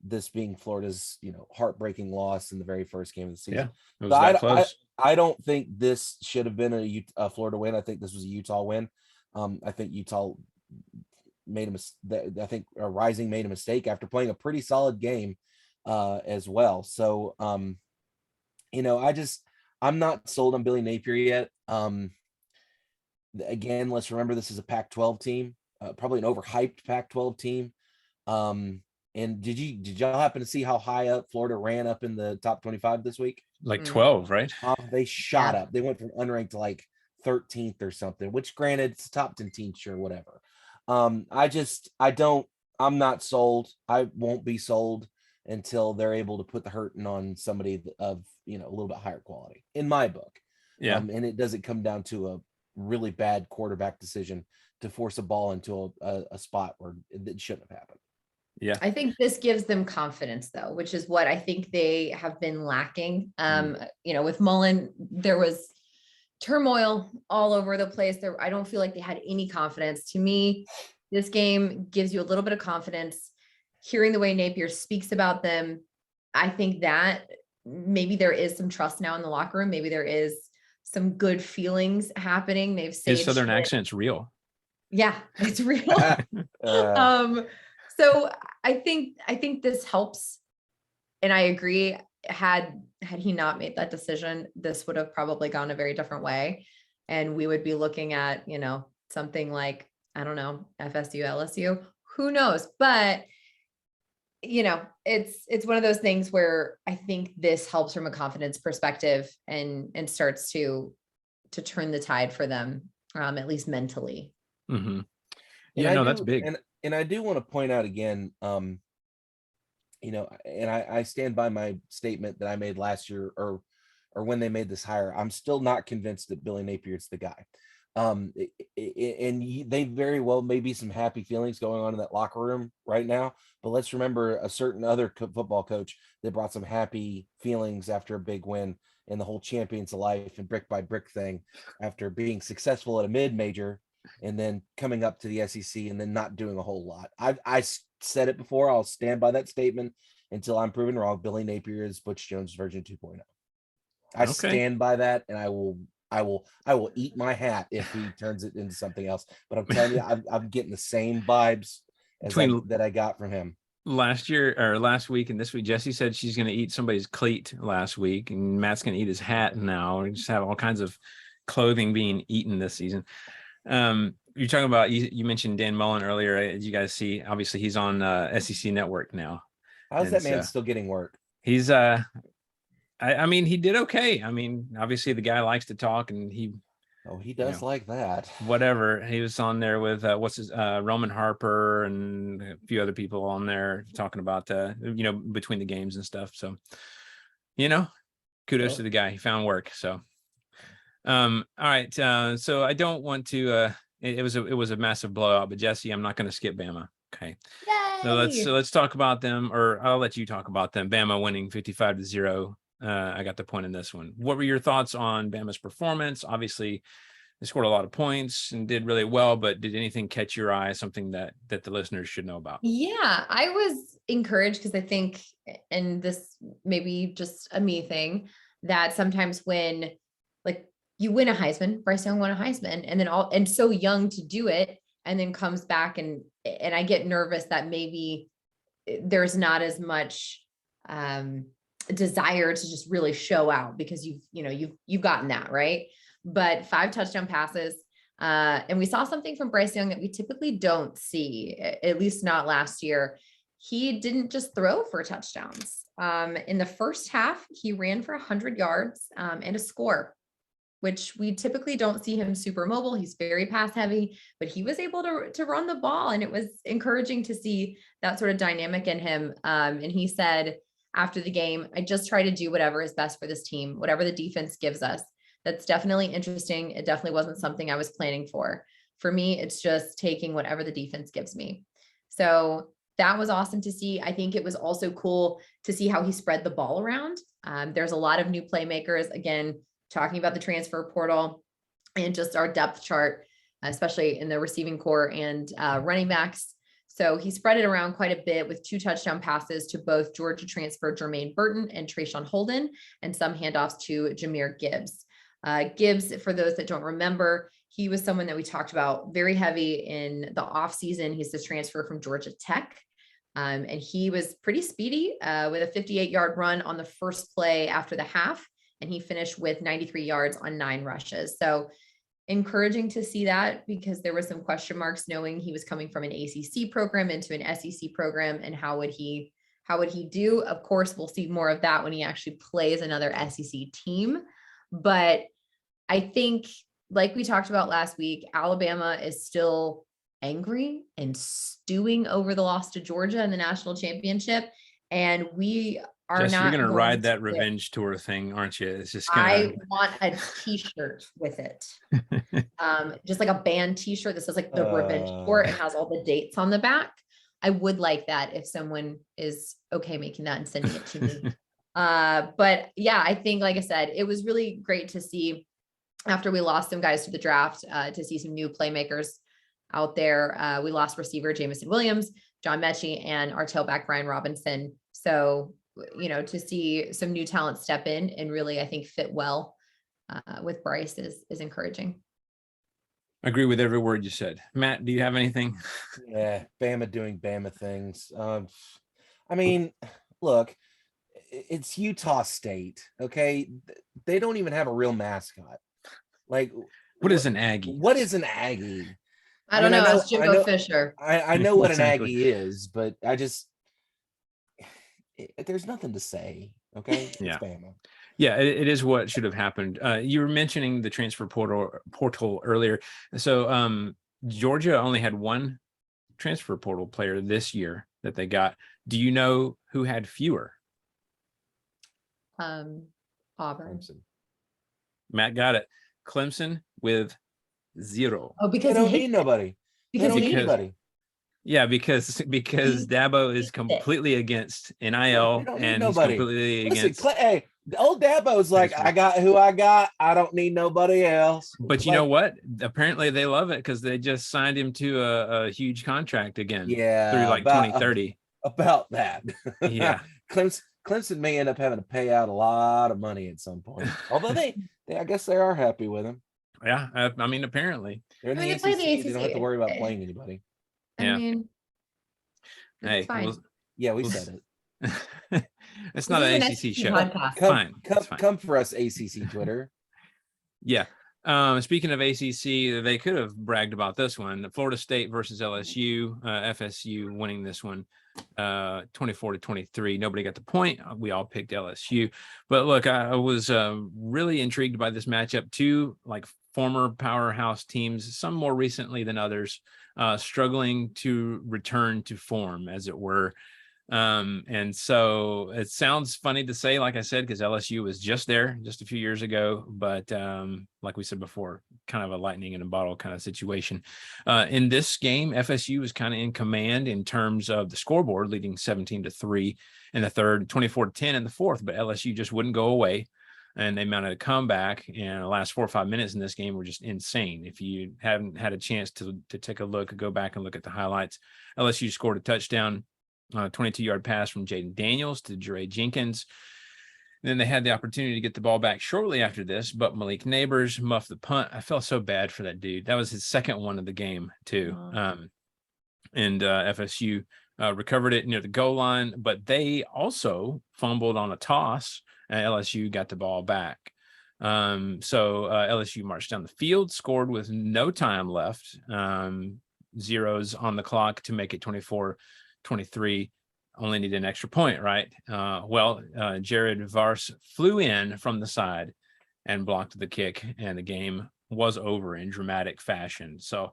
this being Florida's, heartbreaking loss in the very first game of the season. Yeah, it was that close. I don't think this should have been a Florida win. I think this was a Utah win. I think Utah made Rising made a mistake after playing a pretty solid game as well. So, I'm not sold on Billy Napier yet. Again, let's remember this is a Pac-12 team, probably an overhyped Pac-12 team. And did y'all happen to see how high up Florida ran up in the top 25 this week? Like 12, right? They shot up. They went from unranked to like 13th or something, which granted it's a top 10 team, sure, whatever. I'm not sold. I won't be sold until they're able to put the hurting on somebody of, a little bit higher quality in my book. Yeah. And it doesn't come down to a really bad quarterback decision to force a ball into a spot where it shouldn't have happened. Yeah. I think this gives them confidence, though, which is what I think they have been lacking. With Mullen, there was turmoil all over the place. I don't feel like they had any confidence. To me, this game gives you a little bit of confidence. Hearing the way Napier speaks about them, I think that maybe there is some trust now in the locker room. Maybe there is some good feelings happening. They've His saged Southern it. accent's real. Yeah, it's real. So I think this helps. And I agree, had he not made that decision, this would have probably gone a very different way. And we would be looking at, something like, I don't know, FSU, LSU, who knows? But it's one of those things where I think this helps from a confidence perspective and starts to turn the tide for them, at least mentally. Mm-hmm. Yeah, no, that's big. And I do want to point out again, and I stand by my statement that I made last year or when they made this hire. I'm still not convinced that Billy Napier is the guy. And they very well may be some happy feelings going on in that locker room right now. But let's remember a certain other football coach that brought some happy feelings after a big win in the whole champions of life and brick by brick thing after being successful at a mid-major and then coming up to the SEC and then not doing a whole lot. I said it before. I'll stand by that statement until I'm proven wrong. Billy Napier is Butch Jones version 2.0. I stand by that, and I will eat my hat if he turns it into something else. But I'm telling you, I'm getting the same vibes that I got from him last week and this week. Jesse said she's going to eat somebody's cleat last week, and Matt's going to eat his hat now. We just have all kinds of clothing being eaten this season. You're talking about, you mentioned Dan Mullen earlier. As you guys see, obviously he's on SEC Network now. How's that man still getting work? He's I mean, he did okay. I mean, obviously the guy likes to talk, and he does like that. Whatever. He was on there with Roman Harper and a few other people on there talking about between the games and stuff. So, kudos to the guy. He found work. So, all right. So I don't want to. It was a massive blowout, but Jesse, I'm not going to skip Bama. Okay. Yay! So let's talk about them, or I'll let you talk about them. Bama winning 55-0. I got the point in this one. What were your thoughts on Bama's performance? Obviously, they scored a lot of points and did really well, but did anything catch your eye? Something that the listeners should know about? Yeah, I was encouraged because I think, and this may be just a me thing, that sometimes when you win a Heisman, Bryce Young won a Heisman, and then so young to do it, and then comes back and I get nervous that maybe there's not as much desire to just really show out because you've gotten that, right? But 5 touchdown passes, and we saw something from Bryce Young that we typically don't see, at least not last year. He didn't just throw for touchdowns. In the first half, he ran for 100 yards and a score, which we typically don't see him super mobile. He's very pass heavy, but he was able to run the ball, and it was encouraging to see that sort of dynamic in him. And he said after the game, I just try to do whatever is best for this team, whatever the defense gives us. That's definitely interesting. It definitely wasn't something I was planning for. For me, it's just taking whatever the defense gives me. So that was awesome to see. I think it was also cool to see how he spread the ball around. There's a lot of new playmakers, again, talking about the transfer portal and just our depth chart, especially in the receiving core and running backs. So he spread it around quite a bit with 2 touchdown passes to both Georgia transfer Jermaine Burton and Trayshawn Holden, and some handoffs to Jahmyr Gibbs. Gibbs, for those that don't remember, he was someone that we talked about very heavy in the offseason. He's the transfer from Georgia Tech. And he was pretty speedy with a 58-yard run on the first play after the half. And he finished with 93 yards on 9 rushes. So encouraging to see that, because there were some question marks knowing he was coming from an ACC program into an SEC program, and how would he do? Of course, we'll see more of that when he actually plays another SEC team. But I think, like we talked about last week, Alabama is still angry and stewing over the loss to Georgia in the national championship. And we are Jess, not. You're going to ride that revenge tour thing, aren't you? It's just I want a t-shirt with it. Just like a band t-shirt that says like the revenge tour. It has all the dates on the back. I would like that if someone is okay making that and sending it to me. But yeah, I think, like I said, it was really great to see after we lost some guys to the draft, to see some new playmakers out there. We lost receiver Jamison Williams, John Mechie, and our tailback Brian Robinson. So to see some new talent step in and really, I think, fit well with Bryce is encouraging. I agree with every word you said. Matt, do you have anything? Yeah, Bama doing Bama things. I mean, look, it's Utah State, okay? They don't even have a real mascot. Like, What is an Aggie? What is an Aggie? I don't know. Ask Jimbo Fisher. I know what Exactly. an Aggie is, but there's nothing to say. Okay, Yeah. It's Bama. Yeah, it is what should have happened. You were mentioning the transfer portal earlier. So Georgia only had one transfer portal player this year that they got. Do you know who had fewer? Auburn. Clemson. Matt got it. Clemson with 0. Oh, because They don't need nobody. They don't need anybody. Yeah, because Dabo is completely against NIL and he's completely against. Hey, old Dabo's like, I got who I got. I don't need nobody else. But you know what? Apparently they love it because they just signed him to a huge contract again. Yeah, through like 2030. About that. Yeah. Clemson may end up having to pay out a lot of money at some point. Although they I guess they are happy with him. Yeah, I mean, apparently. They're in I mean, the they play the ACC. They don't have to worry about playing anybody. Yeah. I mean, Hey, it's fine. We said it. It's not an ACC show. Podcast. Come for us, ACC Twitter. Yeah. Speaking of ACC, they could have bragged about this one. Florida State versus LSU. FSU winning this one 24-23. Nobody got the point. We all picked LSU. But look, I was really intrigued by this matchup. Two like former powerhouse teams, some more recently than others, struggling to return to form, as it were. And so it sounds funny to say, like I said, because LSU was just there just a few years ago, but like we said before, kind of a lightning in a bottle kind of situation. In this game, FSU was kind of in command in terms of the scoreboard, leading 17-3 in the third, 24-10 in the fourth, but LSU just wouldn't go away. And they mounted a comeback, and the last 4 or 5 minutes in this game were just insane. If you haven't had a chance to take a look, go back and look at the highlights. LSU scored a touchdown, 22-yard pass from Jaden Daniels to Jere Jenkins. And then they had the opportunity to get the ball back shortly after this, but Malik Neighbors muffed the punt. I felt so bad for that dude. That was his second one of the game too. And FSU recovered it near the goal line, but they also fumbled on a toss, and LSU got the ball back. So LSU marched down the field, scored with no time left, zeros on the clock to make it 24-23. Only needed an extra point, right? Jared Vars flew in from the side and blocked the kick, and the game was over in dramatic fashion. So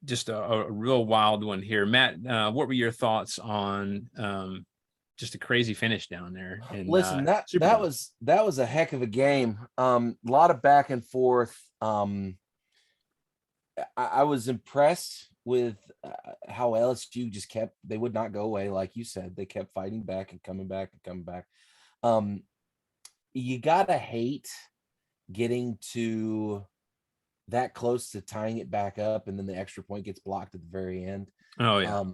just a real wild one here. Matt, what were your thoughts on just a crazy finish down there? Listen, that was a heck of a game. A lot of back and forth. I was impressed with how LSU just they would not go away. Like you said, they kept fighting back and coming back and coming back. You gotta hate getting to that close to tying it back up, and then the extra point gets blocked at the very end. Oh yeah.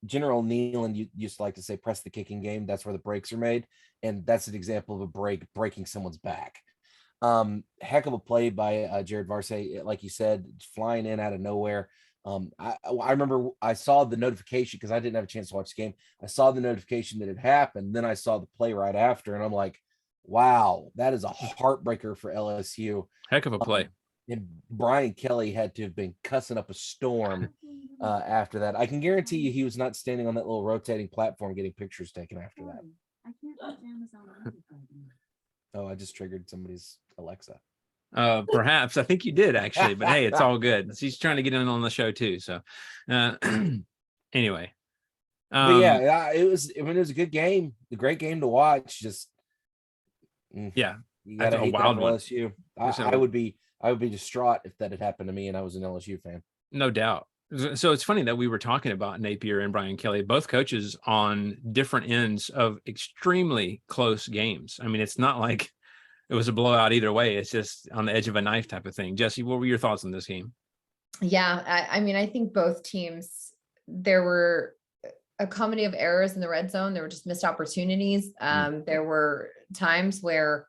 General Nealon used to like to say, press the kicking game. That's where the breaks are made. And that's an example of a breaking someone's back. Heck of a play by Jared Varsay, like you said, flying in out of nowhere. I remember I saw the notification because I didn't have a chance to watch the game. I saw the notification that it happened. Then I saw the play right after, and I'm like, wow, that is a heartbreaker for LSU. Heck of a play. And Brian Kelly had to have been cussing up a storm after that. I can guarantee you he was not standing on that little rotating platform getting pictures taken after that. I can't watch Amazon. Oh, I just triggered somebody's Alexa. Perhaps. I think you did actually, but hey, it's all good. She's trying to get in on the show too. So anyway. But yeah, it was a good game, a great game to watch. Just yeah, you gotta hate wild that for LSU. I would be distraught if that had happened to me and I was an LSU fan. No doubt. So it's funny that we were talking about Napier and Brian Kelly, both coaches on different ends of extremely close games. I mean, it's not like it was a blowout either way. It's just on the edge of a knife type of thing. Jesse, what were your thoughts on this game? Yeah, I mean, I think both teams, there were a comedy of errors in the red zone. There were just missed opportunities. There were times where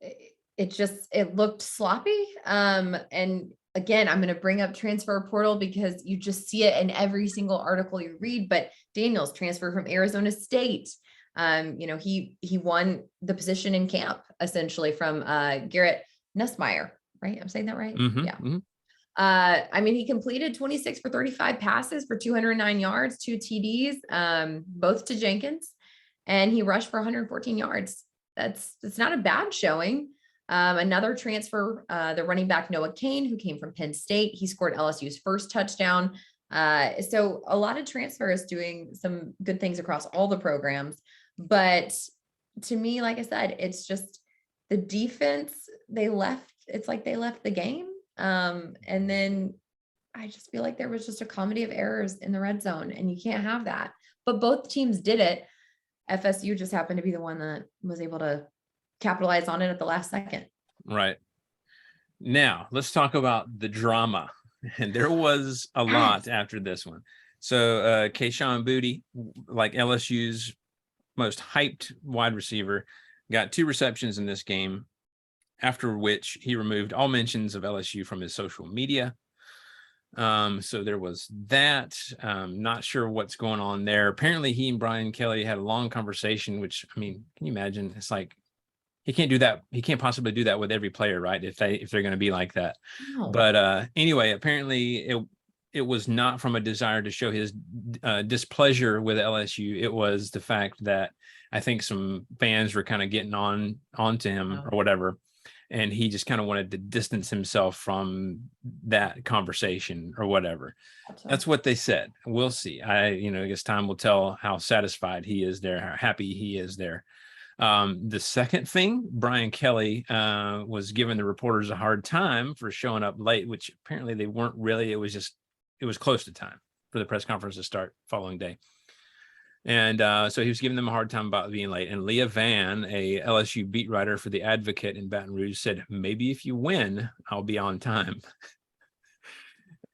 it looked sloppy. And again, I'm going to bring up transfer portal because you just see it in every single article you read, but Daniels transferred from Arizona State. He won the position in camp essentially from Garrett Nussmeier, right? I'm saying that right? Yeah. He completed 26 for 35 passes for 209 yards, 2 TDs, both to Jenkins, and he rushed for 114 yards. That's not a bad showing. Another transfer, the running back Noah Kane, who came from Penn State, he scored LSU's first touchdown. So a lot of transfers doing some good things across all the programs. But to me, like I said, it's just the defense, it's like they left the game. And then I just feel like there was just a comedy of errors in the red zone, and you can't have that. But both teams did it. FSU just happened to be the one that was able to capitalize on it at the last second. Right. Now, let's talk about the drama. And there was a lot after this one. So Kayshon Boutte, like LSU's most hyped wide receiver, got 2 receptions in this game, after which he removed all mentions of LSU from his social media. So there was that. Not sure what's going on there. Apparently he and Brian Kelly had a long conversation, which, I mean, can you imagine? It's like, he can't do that. He can't possibly do that with every player, right? If they're going to be like that. No. But anyway, apparently it was not from a desire to show his displeasure with LSU. It was the fact that I think some fans were kind of getting onto him or whatever. And he just kind of wanted to distance himself from that conversation or whatever. That's what they said. We'll see. I guess time will tell how satisfied he is there, how happy he is there. The second thing, Brian Kelly was giving the reporters a hard time for showing up late, which apparently they weren't really. It was close to time for the press conference to start following day. And so he was giving them a hard time about being late. And Leah Vann, a LSU beat writer for The Advocate in Baton Rouge, said, "Maybe if you win, I'll be on time."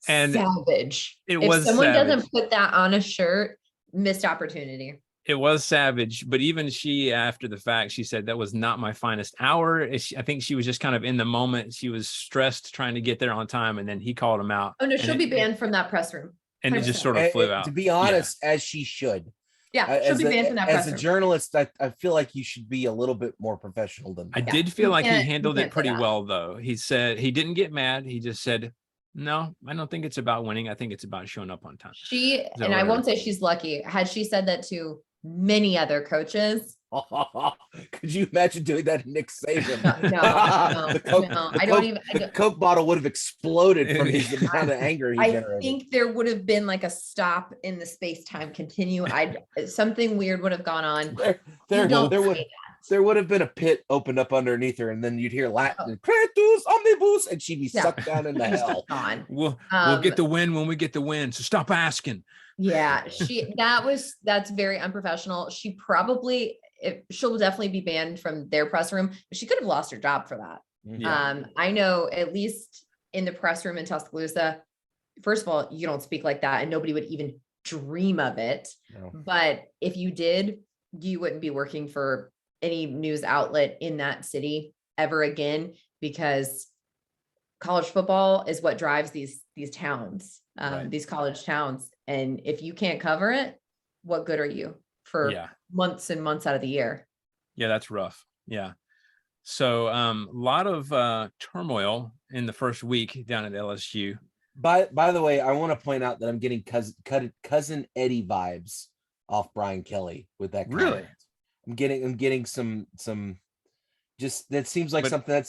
And savage. If someone doesn't put that on a shirt, missed opportunity. It was savage, but even she, after the fact, she said that was not my finest hour. I think she was just kind of in the moment. She was stressed trying to get there on time, and then he called him out. Oh no, she'll be banned from that press room. 100%. And it just sort of flew out. To be honest, as she should. Yeah, she'll be banned from that press room. As a journalist, I feel like you should be a little bit more professional than that. I did feel like he handled it pretty well, though. He said he didn't get mad. He just said, "No, I don't think it's about winning. I think it's about showing up on time." I won't say she's lucky. Had she said that to many other coaches, could you imagine doing that to Nick Saban? No, I don't even. The Coke bottle would have exploded from the amount of anger he generated. I think there would have been like a stop in the space-time continuum. Something weird would have gone on. There would have been a pit opened up underneath her, and then you'd hear Latin, "Cretus omnibus," and she'd be sucked down into hell. We'll get the win when we get the win. So stop asking. Yeah, that's very unprofessional. She'll definitely be banned from their press room. But she could have lost her job for that. Yeah. I know, at least in the press room in Tuscaloosa, first of all, you don't speak like that, and nobody would even dream of it. No. But if you did, you wouldn't be working for any news outlet in that city ever again, because college football is what drives these towns, these college towns. And if you can't cover it, what good are you for months and months out of the year? Yeah, that's rough. Yeah. So a lot of turmoil in the first week down at LSU. By the way, I want to point out that I'm getting cousin Eddie vibes off Brian Kelly with that comment. Really? I'm getting some just, that seems like something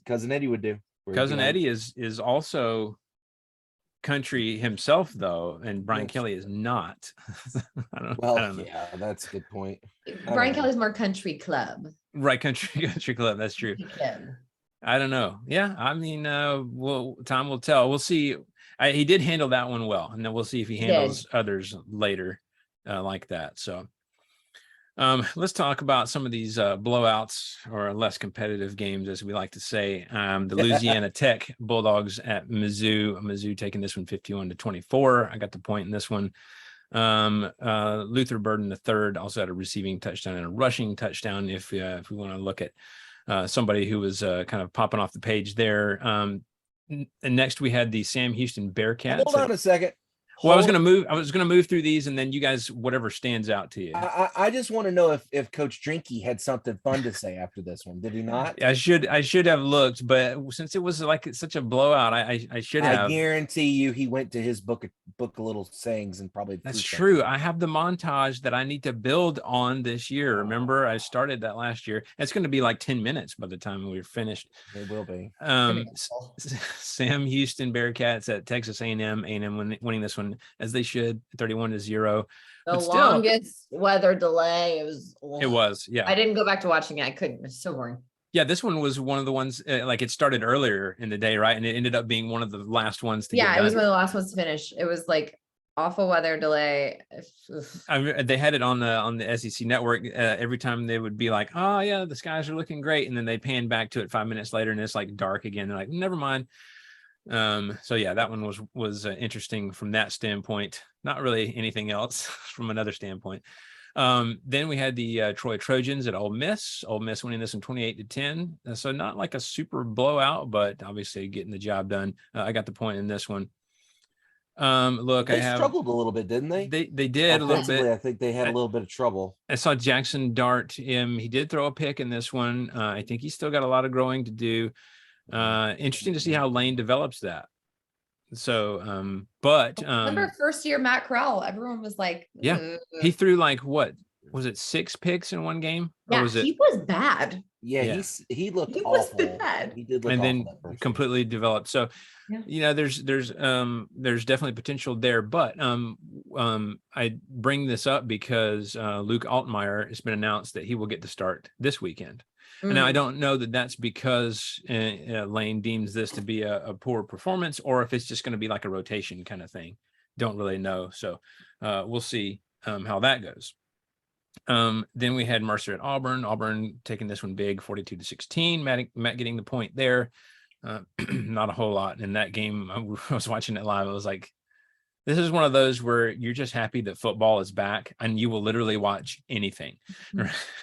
cousin Eddie would do. Cousin Eddie is also country himself, though, and Brian Kelly is not. I don't know. Yeah, that's a good point. Brian Kelly's more country club. Right, country club. That's true. I don't know. Yeah, I mean, time will tell. We'll see. He did handle that one well, and then we'll see if he handles others later like that. So let's talk about some of these blowouts, or less competitive games, as we like to say. The Louisiana Tech Bulldogs at Mizzou. Mizzou taking this one 51-24. I got the point in this one. Luther Burden III also had a receiving touchdown and a rushing touchdown. If we want to look at somebody who was kind of popping off the page there. And next we had the Sam Houston Bearcats. Hold on a second. Well, I was gonna move through these, and then you guys, whatever stands out to you. I just want to know if Coach Drinky had something fun to say after this one. Did he not? I should have looked, but since it was like such a blowout, I should have. I guarantee you he went to his book of little sayings and probably. That's true. I have the montage that I need to build on this year. Remember, I started that last year. It's going to be like 10 minutes by the time we're finished. It will be. Sam Houston Bearcats at Texas A&M. A&M winning this one as they should, 31-0. The longest weather delay. It was. Yeah. I didn't go back to watching it. I couldn't. It's so boring. Yeah, this one was one of the ones like it started earlier in the day, right? And it ended up being one of the last ones to get it was one of the last ones to finish. It was like awful weather delay. They had it on the SEC network. Every time they would be like, "Oh yeah, the skies are looking great," and then they pan back to it 5 minutes later, and it's like dark again. They're like, "Never mind." So yeah, that one was interesting from that standpoint. Not really anything else from another standpoint. Then we had the Troy Trojans at Ole Miss winning this in 28-10. So not like a super blowout, but obviously getting the job done. I got the point in this one. Look, they struggled a little bit, didn't they? They did a little bit. I think they had a little bit of trouble. I saw Jackson Dart. He did throw a pick in this one. I think he's still got a lot of growing to do. Interesting to see how Lane develops that. So remember first year Matt Corral, everyone was like, yeah, he threw like, what was it, 6 picks in one game? Yeah, he was bad. Yeah. He looked awful. Bad. He did look and awful then completely developed. So there's definitely potential there, but I bring this up because Luke Altmaier, it's been announced that he will get to start this weekend. Now, I don't know that that's because Lane deems this to be a poor performance, or if it's just going to be like a rotation kind of thing. Don't really know. So we'll see how that goes. Then we had Mercer at Auburn taking this one big, 42-16. Matt getting the point there. Not a whole lot in that game. I was watching it live. I was like, this is one of those where you're just happy that football is back and you will literally watch anything.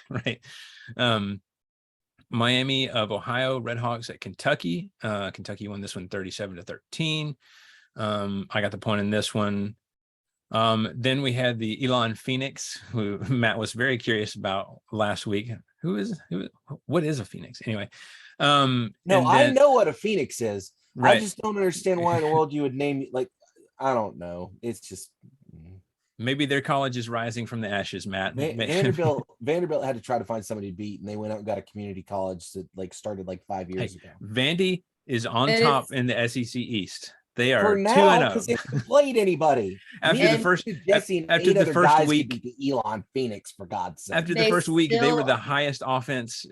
Right. Miami of Ohio Redhawks at Kentucky. Kentucky won this one 37-13. I got the point in this one. Then we had the Elon Phoenix, who Matt was very curious about last week. What is a Phoenix anyway? I know what a Phoenix is. Right. I just don't understand why in the world you would name, like, I don't know. It's just maybe their college is rising from the ashes, Matt. Vanderbilt had to try to find somebody to beat, and they went out and got a community college that like started like 5 years ago. Vandy is on top in the SEC East. They are for now because they haven't played anybody. After the first week, beat the Elon Phoenix, for God's sake. After the first week, they were the highest offense,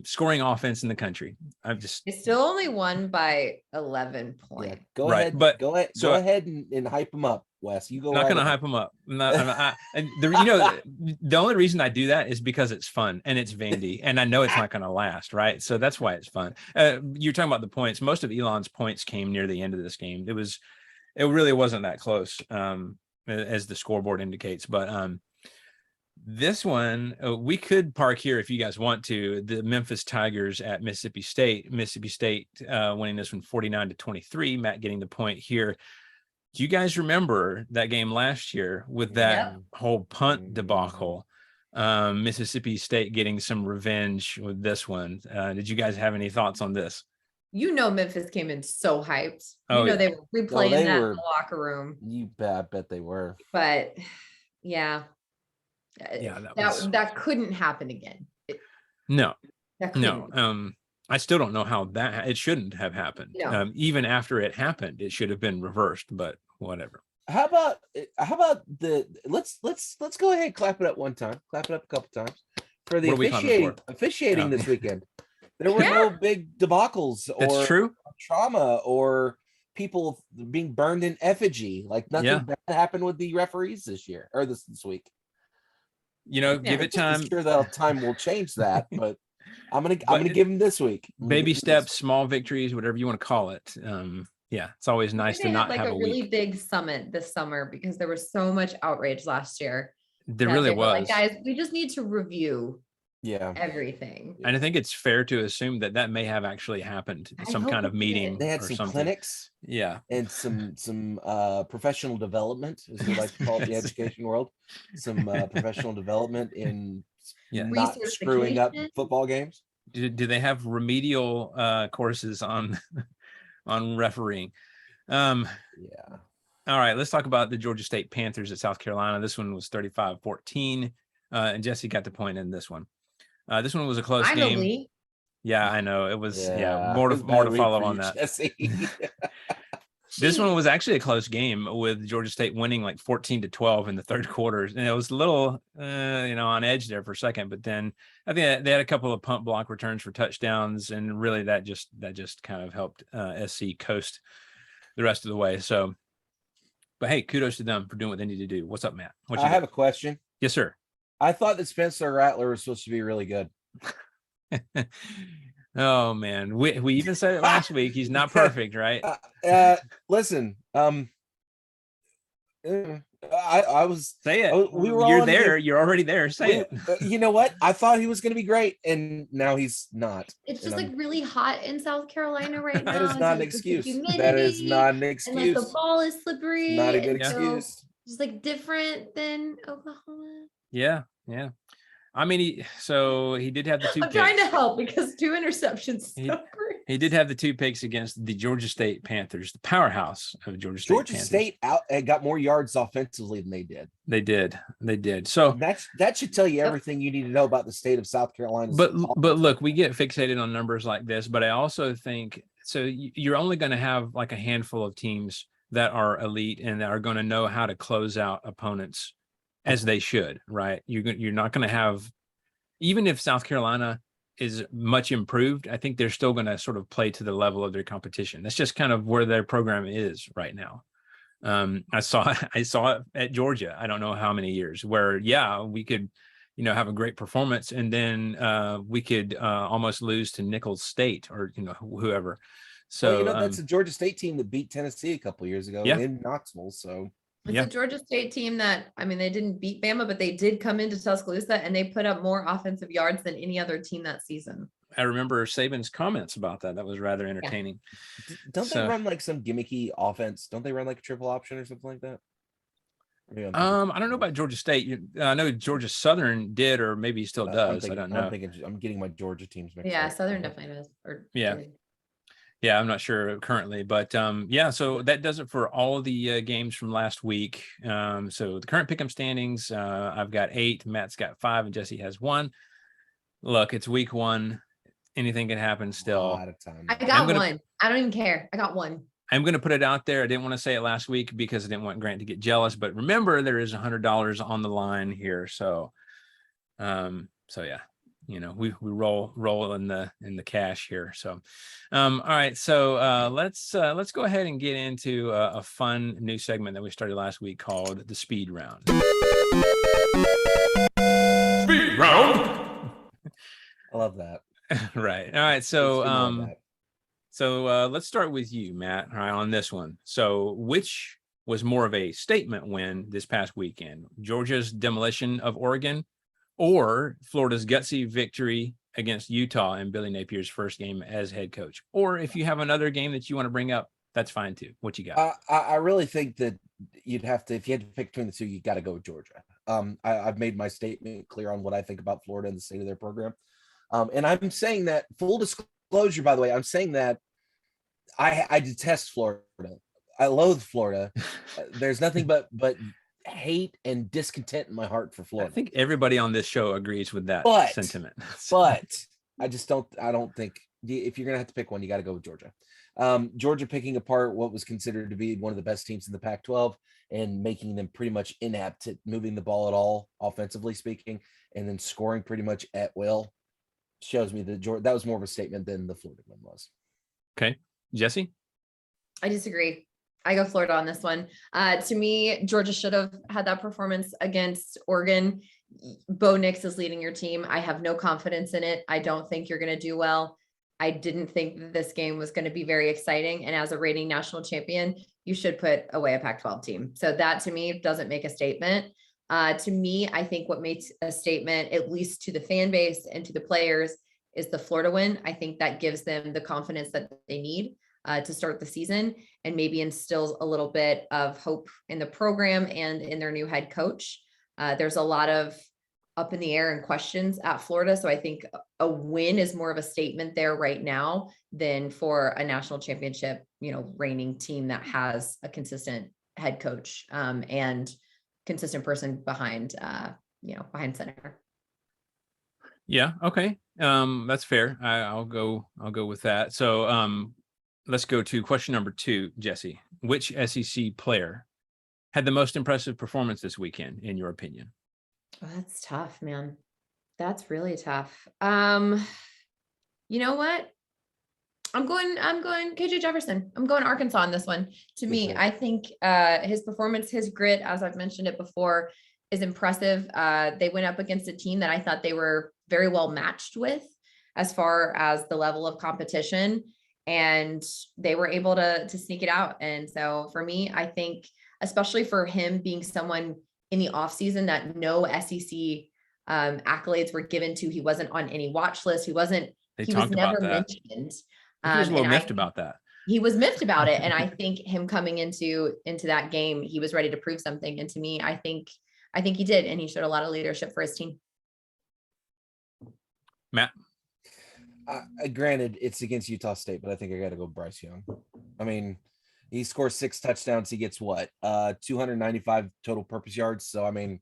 scoring offense in the country. They still only won by 11 points. Yeah, go ahead and hype them up, Wes. You go. Not going to hype them up. The only reason I do that is because it's fun and it's Vandy, and I know it's not going to last, right? So that's why it's fun. You're talking about the points. Most of Elon's points came near the end of this game. It really wasn't that close, as the scoreboard indicates. But this one, we could park here if you guys want to. The Memphis Tigers at Mississippi State. Mississippi State winning this one 49-23. Matt getting the point here. Do you guys remember that game last year with that whole punt debacle? Mississippi State getting some revenge with this one. Did you guys have any thoughts on this? Memphis came in so hyped. They were replaying that in the locker room. I bet they were. But yeah, that couldn't happen again. No. I still don't know how it shouldn't have happened. No. Even after it happened, it should have been reversed, but whatever. How about let's go ahead and clap it up one time. Clap it up a couple times for the officiating this weekend. There were no big debacles or trauma or people being burned in effigy. Like nothing bad happened with the referees this year or this week. Give it time. I'm sure that time will change that, but I'm gonna give them this week. Baby steps, small victories, whatever you want to call it. Yeah, it's always nice to not like have a a really week. big summit this summer because there was so much outrage last year. There that really they were like, was. guys, we just need to review Yeah. everything. And I think it's fair to assume that that may have actually happened, I some hope kind of it did. meeting They had or some something. clinics Yeah. and some professional development, as we like to call it in the Yes. education world. Some professional development in Yeah. not screwing up Recertification. football games. Do they have remedial courses on on refereeing? Yeah. All right, let's talk about the Georgia State Panthers at South Carolina. This one was 35-14. And Jesse got the point in this one. This one was a close game. Finally, Yeah, I know. It was It was more bad to read follow for on you, that. Jesse. This one was actually a close game with Georgia State winning like 14-12 in the third quarter. And it was a little, on edge there for a second. But then I think they had a couple of punt block returns for touchdowns. And really that just kind of helped SC coast the rest of the way. So, but hey, kudos to them for doing what they need to do. What's up, Matt? What you I got? have a question. Yes, sir. I thought that Spencer Rattler was supposed to be really good. Oh man, we even said it last week. He's not perfect, right? Listen, I was Say it. we were You're all there. You're already there. Say it. You know what? I thought he was going to be great, and now he's not. it's just And like really hot in South Carolina right now. that is It's not an like the excuse. That humidity, is not an and like excuse. the ball is slippery. Not a good and so excuse. just like different than Oklahoma. Yeah. I mean, he did have the two. I'm trying to help because 2 interceptions. He did have the 2 picks against the Georgia State Panthers, the powerhouse of Georgia State. Georgia Panthers. State got more yards offensively than they did. They did. So That should tell you everything you need to know about the state of South Carolina. But look, we get fixated on numbers like this, but I also think so. You're only going to have like a handful of teams that are elite and that are going to know how to close out opponents as they should, right? You're not going to have, even if South Carolina is much improved, I think they're still going to sort of play to the level of their competition. That's just kind of where their program is right now. I saw it at Georgia. I don't know how many years where, we could, have a great performance and then we could almost lose to Nicholls State or, whoever. So that's a Georgia State team that beat Tennessee a couple years ago in Knoxville. So it's a Georgia State team that, they didn't beat Bama, but they did come into Tuscaloosa and they put up more offensive yards than any other team that season. I remember Saban's comments about that. That was rather entertaining. Don't they run like some gimmicky offense? Don't they run like a triple option or something like that? I don't know about Georgia State. I know Georgia Southern did, or maybe still does. I don't know. I'm getting my Georgia teams mixed Yeah, up. Southern definitely does. Yeah, I'm not sure currently, but so that does it for all of the games from last week. So the current pick'em standings, I've got 8, Matt's got 5, and Jesse has 1. Look, it's week 1. Anything can happen still. Out of time. I got 1. I don't even care. I got 1. I'm going to put it out there. I didn't want to say it last week because I didn't want Grant to get jealous, but remember there is $100 on the line here. So, yeah. We roll in the cash here. So, all right. So let's go ahead and get into a fun new segment that we started last week called the Speed Round. Speed round. I love that. Right. All right. So let's start with you, Matt. All right, on this one. So which was more of a statement win this past weekend? Georgia's demolition of Oregon, or Florida's gutsy victory against Utah in Billy Napier's first game as head coach? Or if you have another game that you want to bring up, that's fine too. What you got? I really think that you'd have to, if you had to pick between the two, you got to go with Georgia. I've made my statement clear on what I think about Florida and the state of their program. And I'm saying that, full disclosure, by the way, I'm saying that I detest Florida. I loathe Florida. There's nothing but hate and discontent in my heart for Florida. I think everybody on this show agrees with that sentiment. But I don't think, if you're going to have to pick one, you got to go with Georgia. Georgia picking apart what was considered to be one of the best teams in the Pac-12 and making them pretty much inept at moving the ball at all, offensively speaking, and then scoring pretty much at will, shows me that that was more of a statement than the Florida one was. Okay. Jesse? I disagree. I go Florida on this one. To me, Georgia should have had that performance against Oregon. Bo Nix is leading your team. I have no confidence in it. I don't think you're going to do well. I didn't think that this game was going to be very exciting. And as a reigning national champion, you should put away a Pac-12 team. So that to me doesn't make a statement. To me, I think what makes a statement, at least to the fan base and to the players, is the Florida win. I think that gives them the confidence that they need to start the season, and maybe instills a little bit of hope in the program and in their new head coach. There's a lot of up in the air and questions at Florida. So I think a win is more of a statement there right now than for a national championship, reigning team that has a consistent head coach and consistent person behind center. Yeah. Okay. That's fair. I'll go with that. So let's go to question number 2, Jesse. Which SEC player had the most impressive performance this weekend, in your opinion? Oh, that's tough, man. That's really tough. You know what? I'm going KJ Jefferson. I'm going Arkansas on this one. To me, I think his performance, his grit, as I've mentioned it before, is impressive. They went up against a team that I thought they were very well matched with as far as the level of competition, and they were able to sneak it out. And so for me, I think, especially for him being someone in the offseason that no SEC accolades were given to, he wasn't on any watch list. He was never mentioned. He was a little miffed about that. He was miffed about it. And I think him coming into that game, he was ready to prove something. And to me, I think he did, and he showed a lot of leadership for his team. Matt? Granted, it's against Utah State, but I think I got to go Bryce Young. I mean, he scores 6 touchdowns. He gets 295 total purpose yards. So, I mean,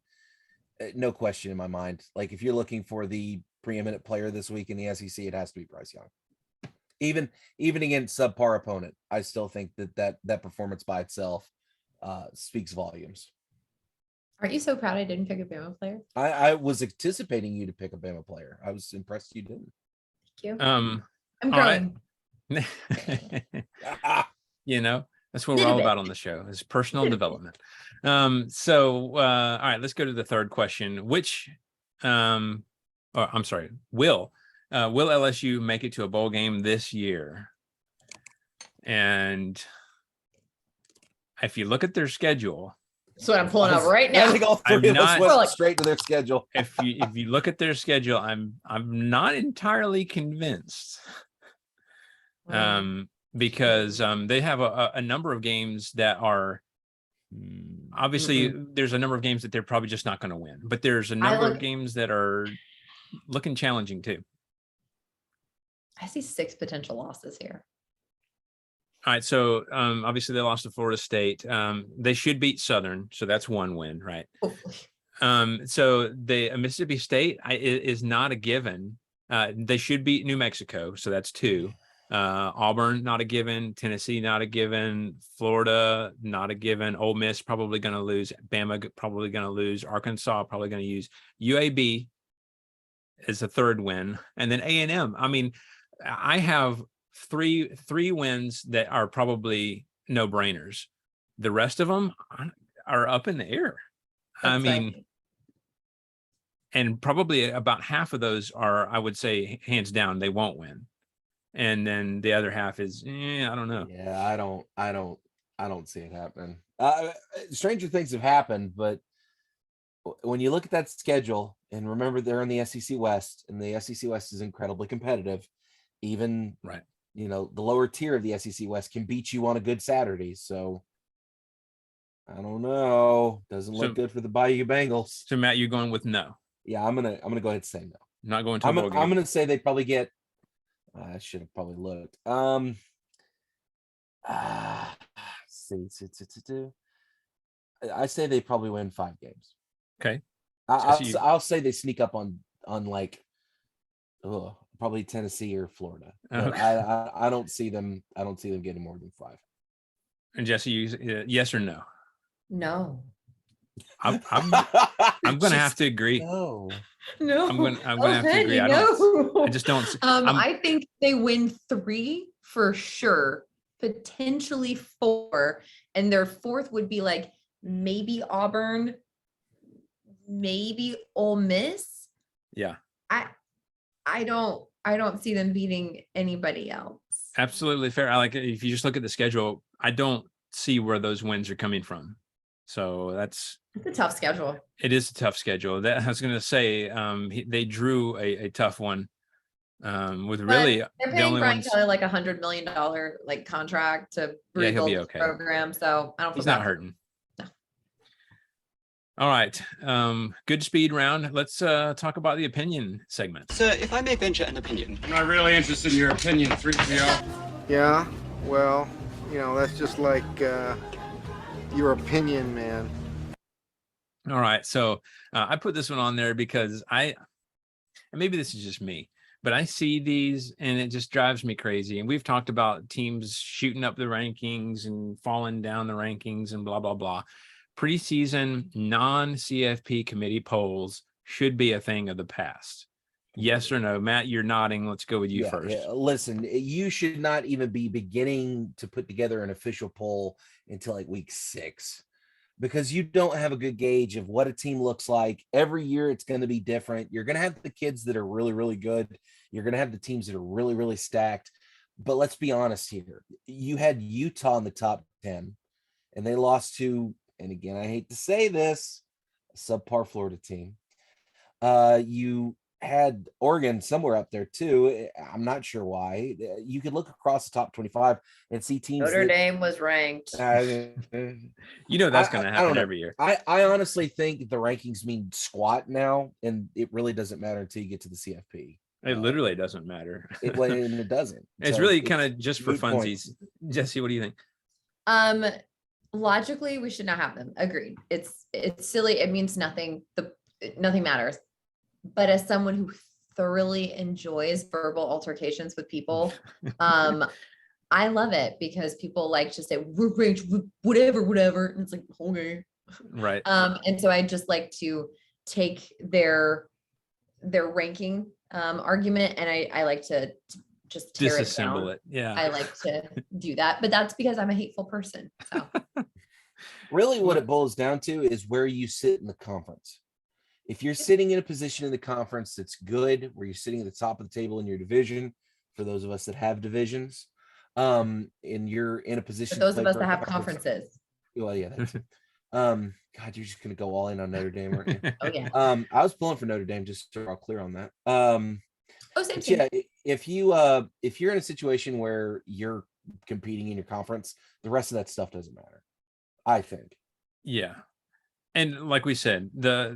no question in my mind. Like, if you're looking for the preeminent player this week in the SEC, it has to be Bryce Young. Even against subpar opponent, I still think that performance by itself speaks volumes. Aren't you so proud I didn't pick a Bama player? I was anticipating you to pick a Bama player. I was impressed you didn't. Thank you. I'm growing. Right. That's what we're all about on the show, is personal development. All right, let's go to the third question. Will LSU make it to a bowl game this year? And if you look at their schedule, that's what I'm pulling up right now. I think all three of us went straight to their schedule. If you look at their schedule, I'm not entirely convinced. Because they have a number of games that are obviously there's a number of games that they're probably just not going to win, but there's a number of games that are looking challenging too. I see 6 potential losses here. All right. So obviously they lost to Florida State. They should beat Southern. So that's 1 win, right? So Mississippi State is not a given. They should beat New Mexico. So that's 2. Auburn, not a given. Tennessee, not a given. Florida, not a given. Ole Miss probably going to lose. Bama probably going to lose. Arkansas probably going to use. UAB is a 3rd win, and then A&M. I mean, I have three wins that are probably no brainers. The rest of them are up in the air. That's right. And probably about half of those are, I would say, hands down, they won't win. And then the other half is, I don't know. Yeah, I don't see it happening. Stranger things have happened, but when you look at that schedule, and remember they're in the SEC West, and the SEC West is incredibly competitive. Even right, the lower tier of the SEC West can beat you on a good Saturday. So I don't know. Doesn't look good for the Bayou Bengals. So Matt, you're going with no? Yeah, I'm gonna go ahead and say no. Not going to. I'm gonna say they probably get. I should have probably looked. I say they probably win 5 games. Okay. I'll say they sneak up on like, probably Tennessee or Florida. Okay. I don't see them. I don't see them getting more than 5. And Jesse, yes or no? No. I'm going to have to agree. No. I'm going to have to agree. I just don't. I think they win 3 for sure, potentially 4, and their 4th would be like maybe Auburn, maybe Ole Miss. Yeah. I don't I don't see them beating anybody else. Absolutely fair. I like it. If you just look at the schedule, I don't see where those wins are coming from. So It's a tough schedule. it is a tough schedule. That I was going to say, they drew a tough one with really They're the paying only Brian ones. Kelly like $100 million like contract to Yeah, he'll rebuild be the okay. program. So I don't feel He's not bad. hurting. No. All right. Good speed round. Let's talk about the opinion segment. Sir, if I may venture an opinion. I'm not really interested in your opinion, 3PO. Yeah, well, you know, that's just like your opinion, man. All right. So I put this one on there because and maybe this is just me, but I see these and it just drives me crazy. And we've talked about teams shooting up the rankings and falling down the rankings and blah, blah, blah. Preseason non-CFP committee polls should be a thing of the past. Yes or no? Matt, you're nodding. Let's go with you first. Yeah. Listen, you should not even be beginning to put together an official poll until like week 6, because you don't have a good gauge of what a team looks like. Every year it's going to be different. You're going to have the kids that are really, really good. You're going to have the teams that are really, really stacked. But let's be honest here. You had Utah in the top 10 and they lost to, and again, I hate to say this, a subpar Florida team. You had Oregon somewhere up there too. I'm not sure why. You could look across the top 25 and see teams. Notre Dame was ranked. You know that's going to happen every year. I honestly think the rankings mean squat now, and it really doesn't matter until you get to the CFP. It literally doesn't matter. It doesn't. It's So really kind of just for moot point. funsies. Jesse, what do you think? Logically, we should not have them. Agreed. It's silly. It means nothing. Nothing matters. But as someone who thoroughly enjoys verbal altercations with people, I love it because people like to say we're ranked whatever, and it's like okay, right. And so I just like to take their ranking argument and I like to just tear disassemble it. Yeah, I like to do that, but that's because I'm a hateful person. So really, what it boils down to is where you sit in the conference. If you're sitting in a position in the conference that's good, where you're sitting at the top of the table in your division, for those of us that have divisions, and you're in a position. For those to of play us for that a have conference- conferences. Well, yeah. That's it. God, you're just gonna go all in on Notre Dame, aren't you? Oh yeah. I was pulling for Notre Dame, just so we're all clear on that. Same But yeah, if you're in a situation where you're competing in your conference, the rest of that stuff doesn't matter, I think. Yeah. And like we said, the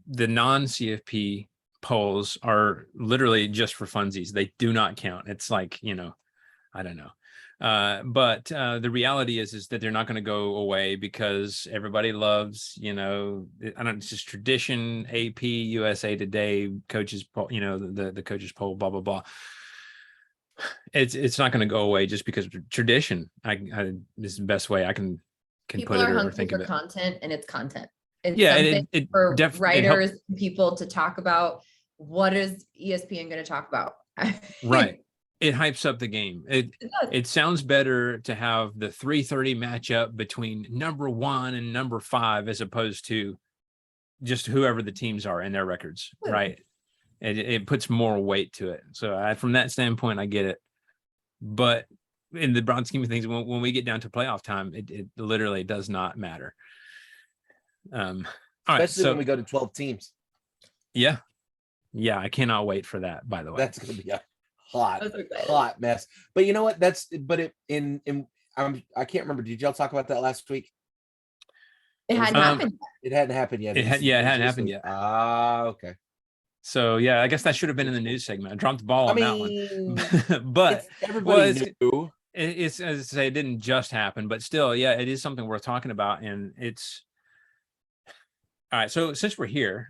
non-CFP polls are literally just for funsies. They do not count. It's like, I don't know. But the reality is that they're not going to go away because everybody loves, it's just tradition, AP, USA Today, coaches poll, the coaches poll, blah, blah, blah. It's not going to go away just because of tradition. This is the best way I can people put it are or hungry think for of it. content, and it's content. It's Yeah, something it for writers, helps. people to talk about. What is ESPN going to talk about? Right. It hypes up the game. It sounds better to have the 3:30 matchup between number 1 and number 5 as opposed to just whoever the teams are and their records, right? It puts more weight to it. So from that standpoint, I get it. But in the broad scheme of things, when we get down to playoff time, it literally does not matter. All right, Especially when we go to 12 teams. Yeah, I cannot wait for that. By the way, That's going to be a hot mess. But you know what? I can't remember. Did y'all talk about that last week? It hadn't happened yet. It hadn't happened yet. It hadn't happened yet. Okay. So yeah, I guess that should have been in the news segment. I dropped the ball on that one. But everybody knew. It's as I say, it didn't just happen, but still, yeah, it is something worth talking about. And it's all right. So since we're here,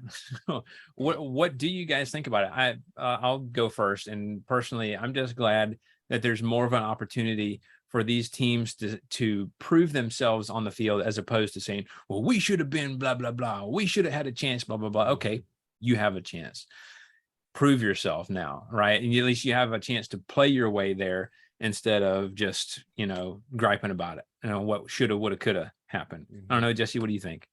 what do you guys think about it? I'll go first. And personally, I'm just glad that there's more of an opportunity for these teams to prove themselves on the field, as opposed to saying, well, we should have been blah, blah, blah. We should have had a chance, blah, blah, blah. Okay, you have a chance. Prove yourself now, right? And at least you have a chance to play your way there instead of just, griping about it. What should have, would have, could have happened. I don't know, Jesse, what do you think?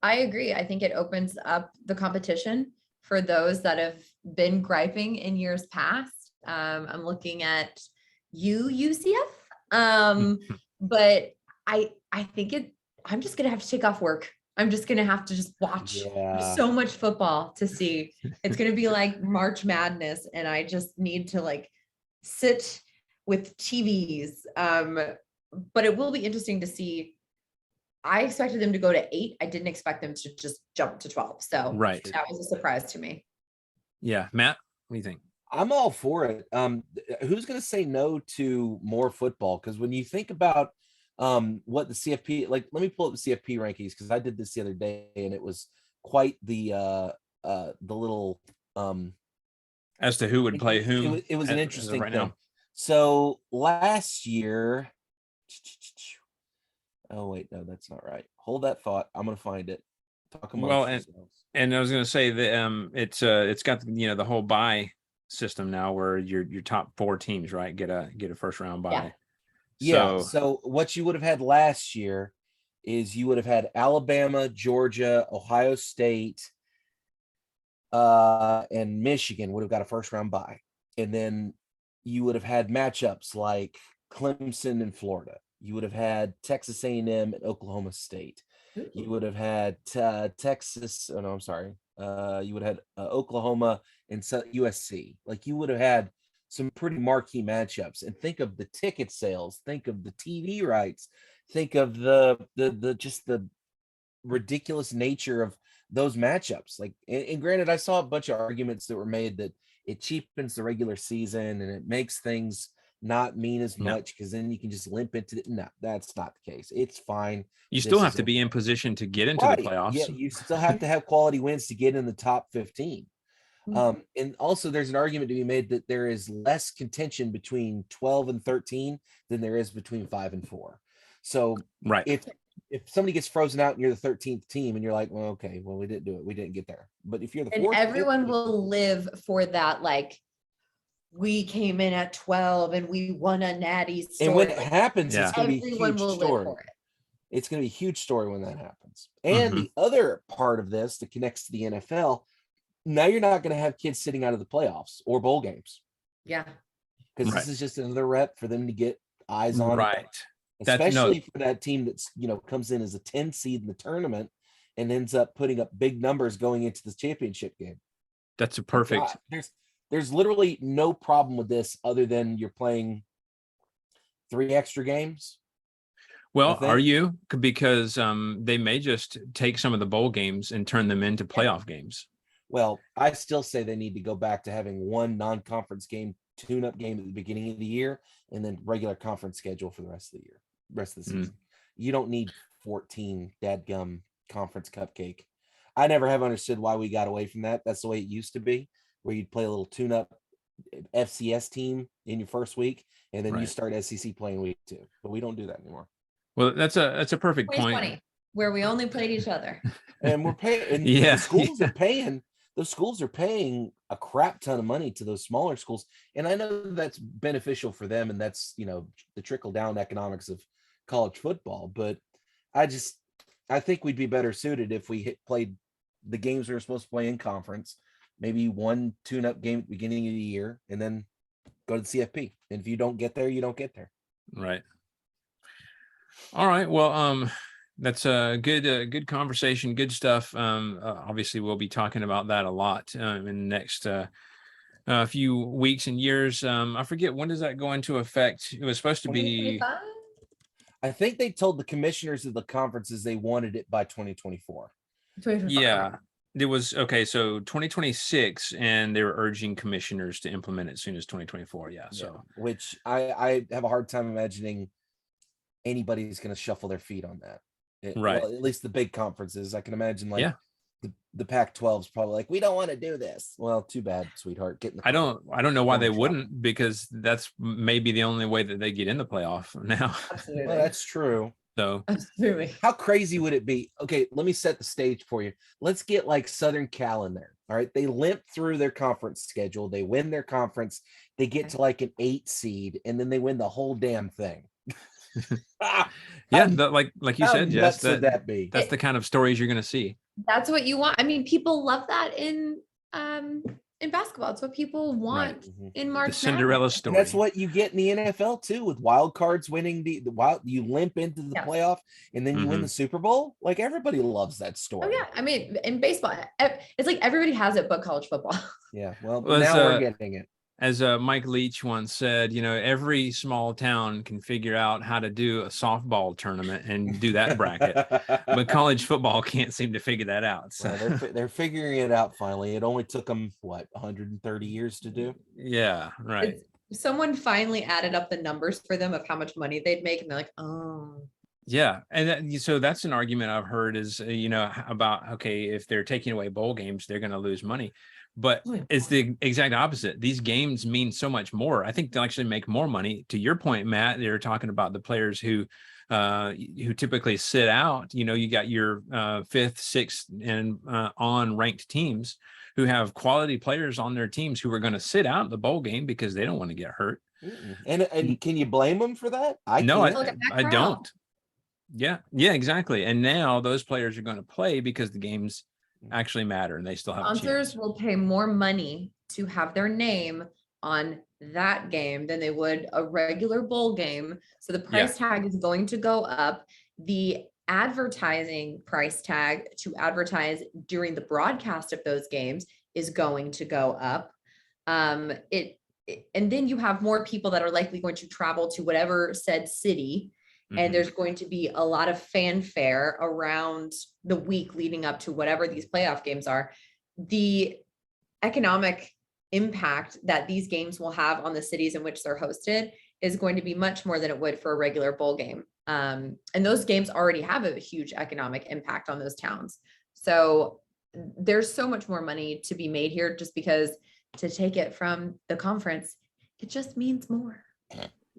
I agree. I think it opens up the competition for those that have been griping in years past. I'm looking at UCF. But I think I'm just gonna have to take off work. I'm just gonna have to just watch. There's so much football to see. It's gonna be like March Madness, and I just need to like sit with TVs. But it will be interesting to see. I expected them to go to 8. I didn't expect them to just jump to 12. So that was a surprise to me. Yeah, Matt, what do you think? I'm all for it. Who's going to say no to more football? Because when you think about what the CFP, like, let me pull up the CFP rankings, because I did this the other day and it was quite the little as to who would play whom. It was an interesting right thing. Now. So last year, oh wait, no, that's not right. Hold that thought. I'm going to find it. Talk amongst yourselves. And I was going to say that it's got the whole bye system now, where your top 4 teams, right, get a first round bye. So what you would have had last year is you would have had Alabama, Georgia, Ohio State, and Michigan would have got a first round bye, and then you would have had matchups like Clemson and Florida. You would have had Texas A&M and Oklahoma State. You would have had Texas. Oh no, I'm sorry. You would have had Oklahoma and USC. Like, you would have had some pretty marquee matchups. And think of the ticket sales. Think of the TV rights. Think of the just the ridiculous nature of those matchups. Like, and granted, I saw a bunch of arguments that were made that it cheapens the regular season and it makes things not mean as much, because then you can just limp into it. No, that's not the case. It's fine. You still have to be in position to get into the playoffs. Yeah, you still have to have quality wins to get in the top 15. And also there's an argument to be made that there is less contention between 12 and 13 than there is between 5 and 4. So if somebody gets frozen out and you're the 13th team and you're like, well, okay, well, we didn't do it. We didn't get there. But if you're the 4th, everyone will live for that, like, we came in at 12 and we won a natty story. And when it happens, it's going to be a everyone huge will story. live for it. It's going to be a huge story when that happens. And the other part of this that connects to the NFL, now you're not going to have kids sitting out of the playoffs or bowl games. Yeah. Because this is just another rep for them to get eyes on. Right. Especially for that team that's, comes in as a 10 seed in the tournament and ends up putting up big numbers going into the championship game. That's a perfect. There's literally no problem with this other than you're playing 3 extra games. Well, are you? Because they may just take some of the bowl games and turn them into playoff games. Well, I still say they need to go back to having one non-conference game, tune-up game at the beginning of the year, and then regular conference schedule for the rest of the season. You don't need 14 dadgum conference cupcake. I never have understood why we got away from that. That's the way it used to be, where you'd play a little tune-up FCS team in your first week, and then you start SEC playing week 2. But we don't do that anymore. Well, that's a perfect point. Where we only played each other. And we're paying. The schools are paying. Those schools are paying a crap ton of money to those smaller schools, and I know that's beneficial for them, and that's the trickle down economics of college football. But I think we'd be better suited if we played the games we were supposed to play in conference, maybe one tune-up game at the beginning of the year, and then go to the CFP. And if you don't get there, you don't get there. Right. All right. Well, that's a good conversation. Good stuff. Obviously, we'll be talking about that a lot in the next few weeks and years. I forget, when does that go into effect? It was supposed to be. I think they told the commissioners of the conferences they wanted it by 2024. Yeah, it was okay. So 2026, and they were urging commissioners to implement it as soon as 2024. Yeah. So which I have a hard time imagining anybody's going to shuffle their feet on that. Right. Well, at least the big conferences. I can imagine the Pac-12 is probably like, we don't want to do this. Well, too bad, sweetheart. Get in the I don't know why they wouldn't, because that's maybe the only way that they get in the playoff now. Absolutely. Well, that's true. So absolutely. How crazy would it be? Okay, let me set the stage for you. Let's get like Southern Cal in there. All right. They limp through their conference schedule. They win their conference. They get to like an 8 seed, and then they win the whole damn thing. Yeah, like you said, Jess, that be? That's the kind of stories you're going to see. That's what you want. I mean, people love that in in basketball. It's what people want in March The Cinderella Madness. story. And that's what you get in the NFL too, with wild cards winning the wild. You limp into the playoff, and then you win the Super Bowl. Like everybody loves that story. Oh yeah, I mean, in baseball, it's like everybody has it, but college football. Yeah, well now we're getting it. As Mike Leach once said, you know, every small town can figure out how to do a softball tournament and do that bracket, but college football can't seem to figure that out. So well, they're figuring it out finally. It only took them 130 years to do. Yeah, right. Someone finally added up the numbers for them of how much money they'd make, and they're like, oh. Yeah, and so that's an argument I've heard is, you know, about, okay, if they're taking away bowl games, they're going to lose money. But it's the exact opposite. These games mean so much more. I think they'll actually make more money. To your point, Matt, they're talking about the players who typically sit out. You know, you got your fifth, sixth, and on ranked teams who have quality players on their teams who are going to sit out the bowl game because they don't want to get hurt. And can you blame them for that? I don't. Yeah, exactly. And now those players are going to play because the games actually matter and they still have sponsors will pay more money to have their name on that game than they would a regular bowl game. So the price tag is going to go up. The advertising price tag to advertise during the broadcast of those games is going to go up. And then you have more people that are likely going to travel to whatever said city. And there's going to be a lot of fanfare around the week leading up to whatever these playoff games are. The economic impact that these games will have on the cities in which they're hosted is going to be much more than it would for a regular bowl game. And those games already have a huge economic impact on those towns. So there's so much more money to be made here, just because to take it from the conference, it just means more.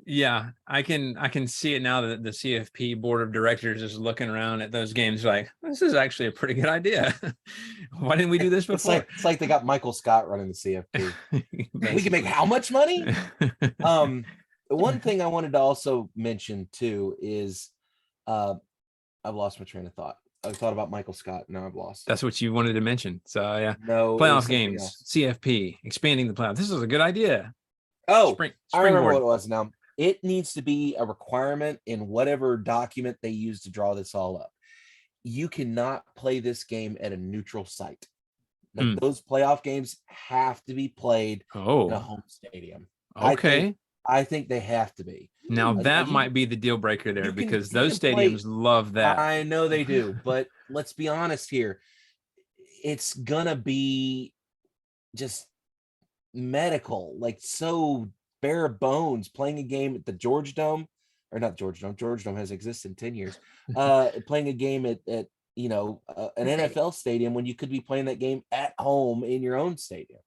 Yeah, I can see it now that the CFP board of directors is looking around at those games like, this is actually a pretty good idea. Why didn't we do this before? It's like they got Michael Scott running the CFP. We can make how much money? One thing I wanted to also mention too is I've lost my train of thought. I thought about Michael Scott. Now I've lost. That's what you wanted to mention. So yeah, no playoff games, else. CFP, expanding the playoff. This is a good idea. Oh, I remember what it was now. It needs to be a requirement in whatever document they use to draw this all up. You cannot play this game at a neutral site. Like those playoff games have to be played in a home stadium. Okay. I think they have to be. Now that might be the deal breaker there, because those stadiums love that. I know they do, but let's be honest here. It's gonna be just medical, like so bare bones, playing a game at the George Dome, or not George Dome. George Dome has existed in 10 years. Playing a game at an NFL stadium when you could be playing that game at home in your own stadium.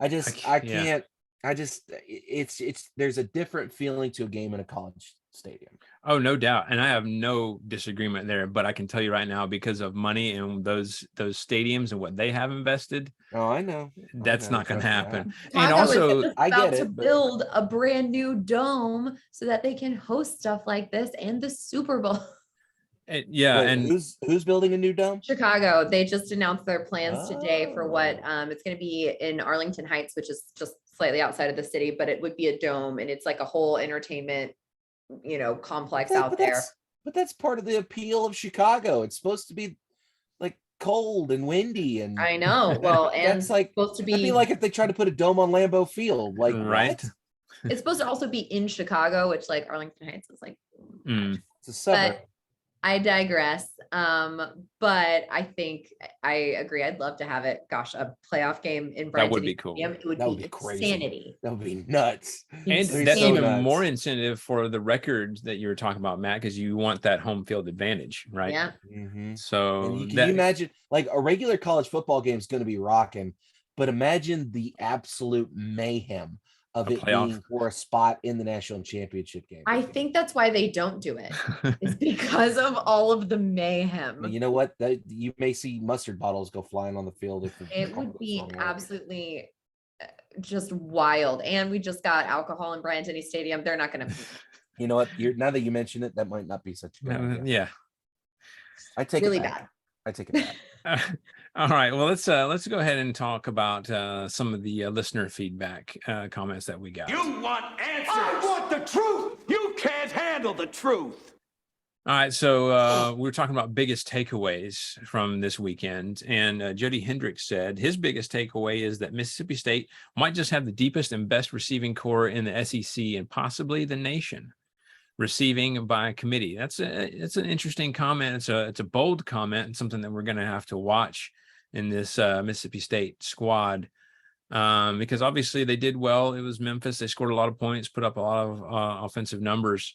I can't. There's a different feeling to a game in a college stadium. Oh, no doubt. And I have no disagreement there, but I can tell you right now, because of money and those stadiums and what they have invested. Oh, I know. That's not going to happen. And also, I get it. To build a brand new dome so that they can host stuff like this and the Super Bowl. And who's building a new dome? Chicago. They just announced their plans today for what it's going to be in Arlington Heights, which is just slightly outside of the city, but it would be a dome, and it's like a whole entertainment, complex out there. But that's part of the appeal of Chicago. It's supposed to be like cold and windy, and I know. Well, and it's like supposed to be. It'd be like if they tried to put a dome on Lambeau Field, like right. What? It's supposed to also be in Chicago, which like Arlington Heights is like. It's a suburb. But I digress. But I think I agree. I'd love to have it. Gosh, a playoff game in Brighton. That would be cool. It would be insanity. That would be nuts. And that's even more incentive for the records that you were talking about, Matt, because you want that home field advantage, right? Yeah. So can you imagine, like, a regular college football game is going to be rocking, but imagine the absolute mayhem of it being for a spot in the national championship game. I think that's why they don't do it. It's because of all of the mayhem. You know what? You may see mustard bottles go flying on the field. It would be absolutely just wild. And we just got alcohol in Bryant Denny Stadium. They're not going to. You know what? Now that you mention it, that might not be such a good idea. Yeah. I take really it back. bad. I take it back. All right. Well, let's go ahead and talk about some of the listener feedback comments that we got. You want answers? I want the truth. You can't handle the truth. All right, so we were talking about biggest takeaways from this weekend, and Jody Hendricks said his biggest takeaway is that Mississippi State might just have the deepest and best receiving core in the SEC and possibly the nation. Receiving by committee. It's an interesting comment. It's a bold comment and something that we're going to have to watch in this Mississippi State squad, because obviously they did well. It was Memphis. They scored a lot of points, put up a lot of offensive numbers.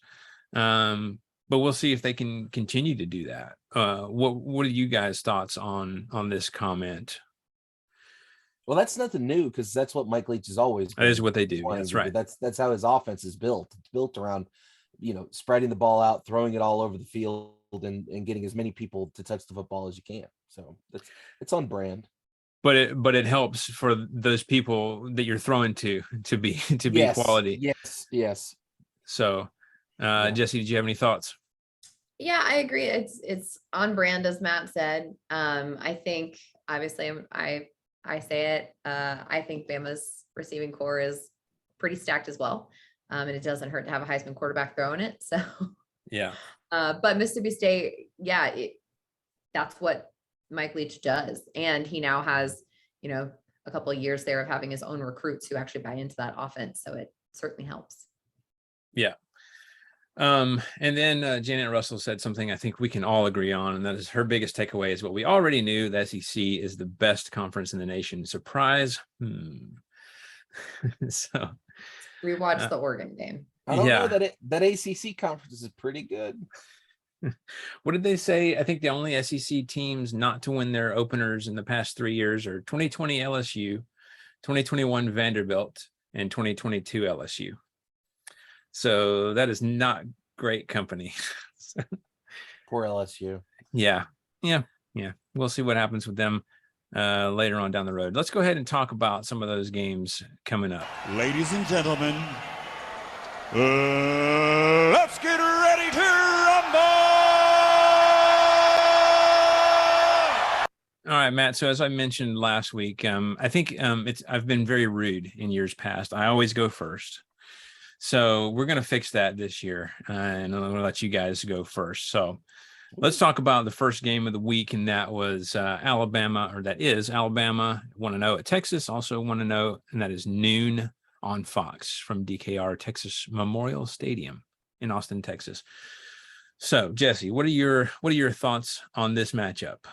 But we'll see if they can continue to do that. What are you guys' thoughts on this comment? Well, that's nothing new because that's what Mike Leach has always been. That is what they do. That's right. That's how his offense is built. It's built around, spreading the ball out, throwing it all over the field, and getting as many people to touch the football as you can. So it's on brand. But it helps for those people that you're throwing to be yes, quality. Yes. So, Jesse, did you have any thoughts? Yeah, I agree. It's on brand, as Matt said. I think obviously I say it. I think Bama's receiving core is pretty stacked as well. And it doesn't hurt to have a Heisman quarterback throwing it. So yeah. But Mississippi State, that's what Mike Leach does. And he now has, a couple of years there of having his own recruits who actually buy into that offense. So it certainly helps. Yeah. And then Janet Russell said something I think we can all agree on, and that is her biggest takeaway is what we already knew: the SEC is the best conference in the nation. Surprise. So rewatch the Oregon game. I don't know that ACC conference is pretty good. What did they say? I think the only SEC teams not to win their openers in the past 3 years are 2020 LSU, 2021 Vanderbilt, and 2022 LSU. So that is not great company. Poor LSU. Yeah. We'll see what happens with them later on down the road. Let's go ahead and talk about some of those games coming up. Ladies and gentlemen, let's get ready to rumble! All right, Matt. So as I mentioned last week, I think I've been very rude in years past. I always go first. So we're going to fix that this year, and I'm going to let you guys go first. So let's talk about the first game of the week, and that was Alabama 1-0 at Texas, also 1-0, and that is noon on Fox from DKR Texas Memorial Stadium in Austin, Texas. So Jesse, what are your thoughts on this matchup?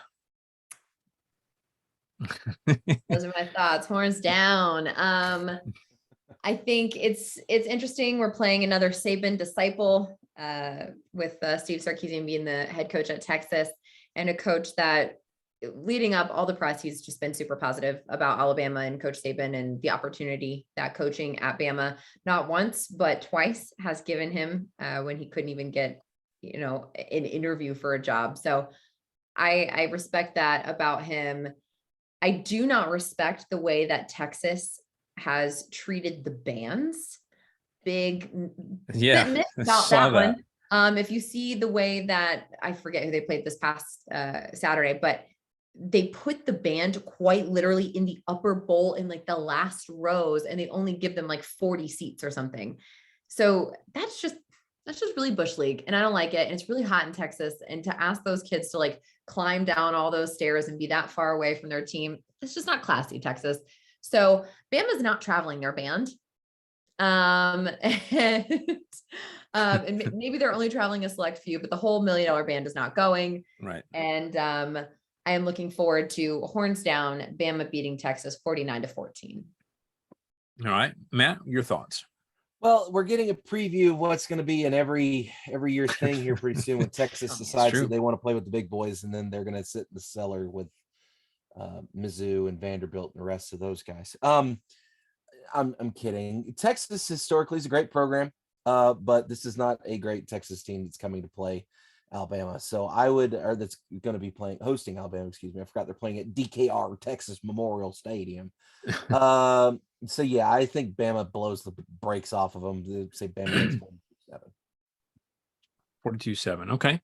Those are my thoughts. Horns down. I think it's interesting. We're playing another Saban disciple with Steve Sarkisian being the head coach at Texas, and a coach that leading up all the press, he's just been super positive about Alabama and Coach Saban and the opportunity that coaching at Bama, not once, but twice, has given him when he couldn't even get, an interview for a job. So I respect that about him. I do not respect the way that Texas has treated the bands. Big myth about that one. If you see the way that, I forget who they played this past Saturday, but they put the band quite literally in the upper bowl in like the last rows, and they only give them like 40 seats or something. So that's just really bush league, and I don't like it. And it's really hot in Texas, and to ask those kids to like climb down all those stairs and be that far away from their team, it's just not classy, Texas. So Bama's not traveling their band. And maybe they're only traveling a select few, but the whole $1 million band is not going. Right. And I am looking forward to horns down, Bama beating Texas 49-14. All right, Matt, your thoughts? Well, we're getting a preview of what's going to be an every year thing here pretty soon when Texas decides that they want to play with the big boys, and then they're going to sit in the cellar with Mizzou and Vanderbilt and the rest of those guys. I'm kidding. Texas historically is a great program, but this is not a great Texas team that's coming to play Alabama. So that's going to be hosting Alabama. Excuse me, I forgot they're playing at DKR Texas Memorial Stadium. So yeah, I think Bama blows the brakes off of them. They say Bama 42-7. 42-7. Okay.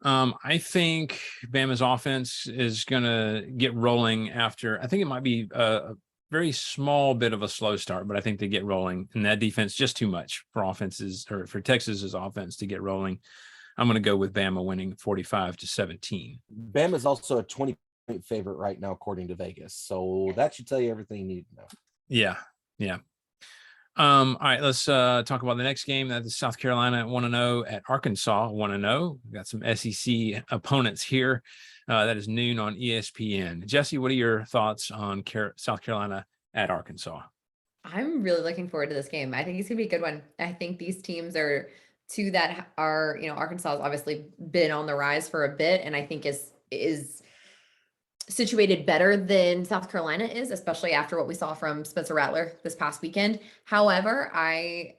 I think Bama's offense is going to get rolling after. I think it might be a very small bit of a slow start, but I think they get rolling. And that defense just too much for offenses or for Texas's offense to get rolling. I'm going to go with Bama winning 45-17. Bama's also a 20-point favorite right now, according to Vegas. So that should tell you everything you need to know. Yeah. All right, let's talk about the next game. That is South Carolina 1-0 at Arkansas 1-0. We've got some SEC opponents here. That is noon on ESPN. Jesse, what are your thoughts on South Carolina at Arkansas? I'm really looking forward to this game. I think it's gonna be a good one. I think these teams are two that are, Arkansas has obviously been on the rise for a bit, and I think is situated better than South Carolina is, especially after what we saw from Spencer Rattler this past weekend. However, I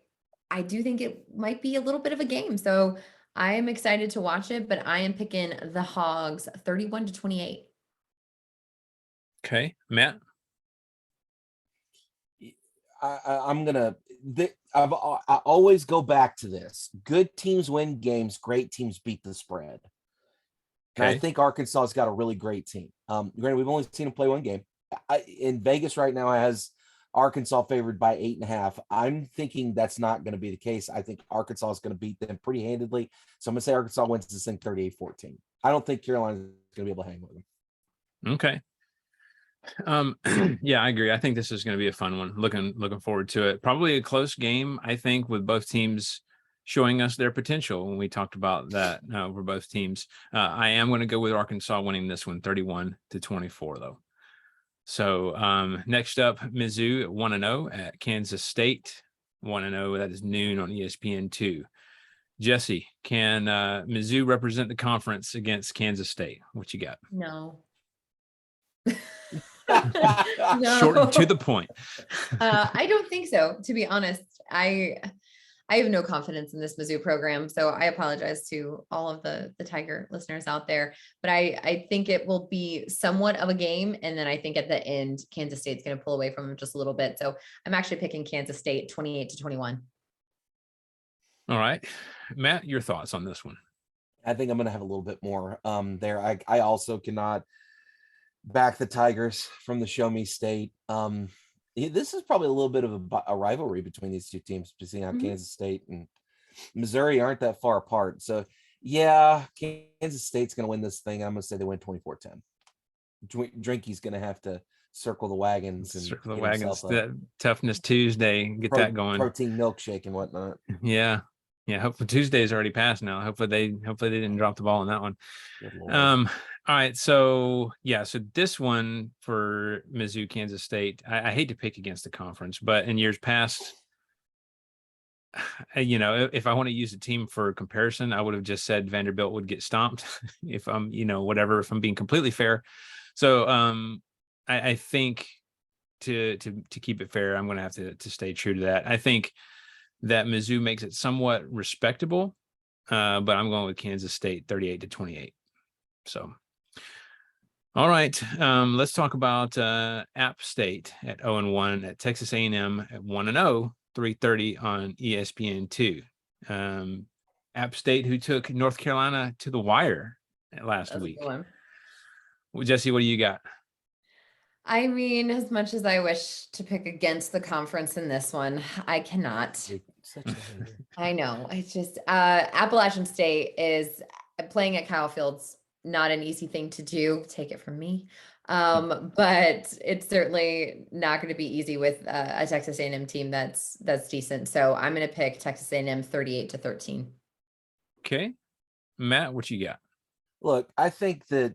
do think it might be a little bit of a game. So I am excited to watch it, but I am picking the Hogs 31-28. Okay, Matt. I always go back to this. Good teams win games, great teams beat the spread. And I think Arkansas has got a really great team. Granted, we've only seen them play one game. In Vegas right now has Arkansas favored by 8.5. I'm thinking that's not going to be the case. I think Arkansas is going to beat them pretty handedly. So I'm going to say Arkansas wins this thing 38-14. I don't think Carolina is going to be able to hang with them. Okay. Yeah, I agree. I think this is going to be a fun one. Looking forward to it. Probably a close game, I think, with both teams showing us their potential when we talked about that for both teams. I am going to go with Arkansas winning this one 31-24 though. So next up, Mizzou 1-0 at Kansas State 1-0. That is noon on ESPN2. Jesse, can Mizzou represent the conference against Kansas State? What you got? No. No. Short and to the point. I don't think so, to be honest. I have no confidence in this Mizzou program, so I apologize to all of the Tiger listeners out there, but I think it will be somewhat of a game, and then I think at the end, Kansas State's going to pull away from them just a little bit. So I'm actually picking Kansas State 28-21. All right, Matt, your thoughts on this one? I think I'm going to have a little bit more there. I also cannot back the Tigers from the Show Me State. This is probably a little bit of a rivalry between these two teams, seeing how Kansas State and Missouri aren't that far apart. So, yeah, Kansas State's going to win this thing. I'm going to say they win 24-10. Drinky's going to have to circle the wagons. Circle the wagons. The Toughness Tuesday, get that going. Protein milkshake and whatnot. Yeah. Hopefully Tuesday's already passed now. Hopefully they didn't drop the ball on that one. All right, so this one for Mizzou, Kansas State, I hate to pick against the conference, but in years past, if I want to use a team for comparison, I would have just said Vanderbilt would get stomped if I'm, if I'm being completely fair. So I think to keep it fair, I'm going to have to stay true to that. I think that Mizzou makes it somewhat respectable, but I'm going with Kansas State 38-28. So. All right, let's talk about App State at 0-1 at Texas A&M at 1-0, 3:30 on ESPN2. App State, who took North Carolina to the wire last week. Well, Jesse, what do you got? I mean, as much as I wish to pick against the conference in this one, I cannot. I know. It's just Appalachian State is playing at Kyle Fields. Not an easy thing to do, take it from me. But it's certainly not going to be easy with a Texas A&M team that's decent. So I'm going to pick Texas A&M 38-13. Okay. Matt, what you got? Look, I think that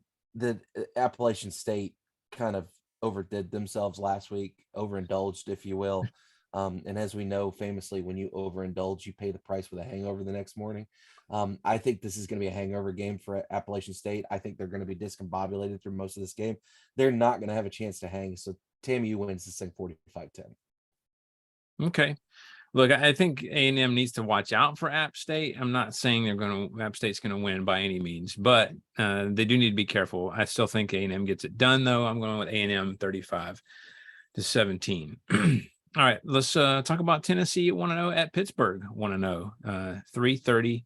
Appalachian State kind of overdid themselves last week, overindulged, if you will. And as we know, famously, when you overindulge, you pay the price with a hangover the next morning. I think this is going to be a hangover game for Appalachian State. I think they're going to be discombobulated through most of this game. They're not going to have a chance to hang. So TAMU wins this thing 45-10. Okay. Look, I think A&M needs to watch out for App State. I'm not saying App State's going to win by any means, but they do need to be careful. I still think A&M gets it done, though. I'm going with A&M 35-17. All right, let's talk about Tennessee 1-0 at Pittsburgh 1-0, 3:30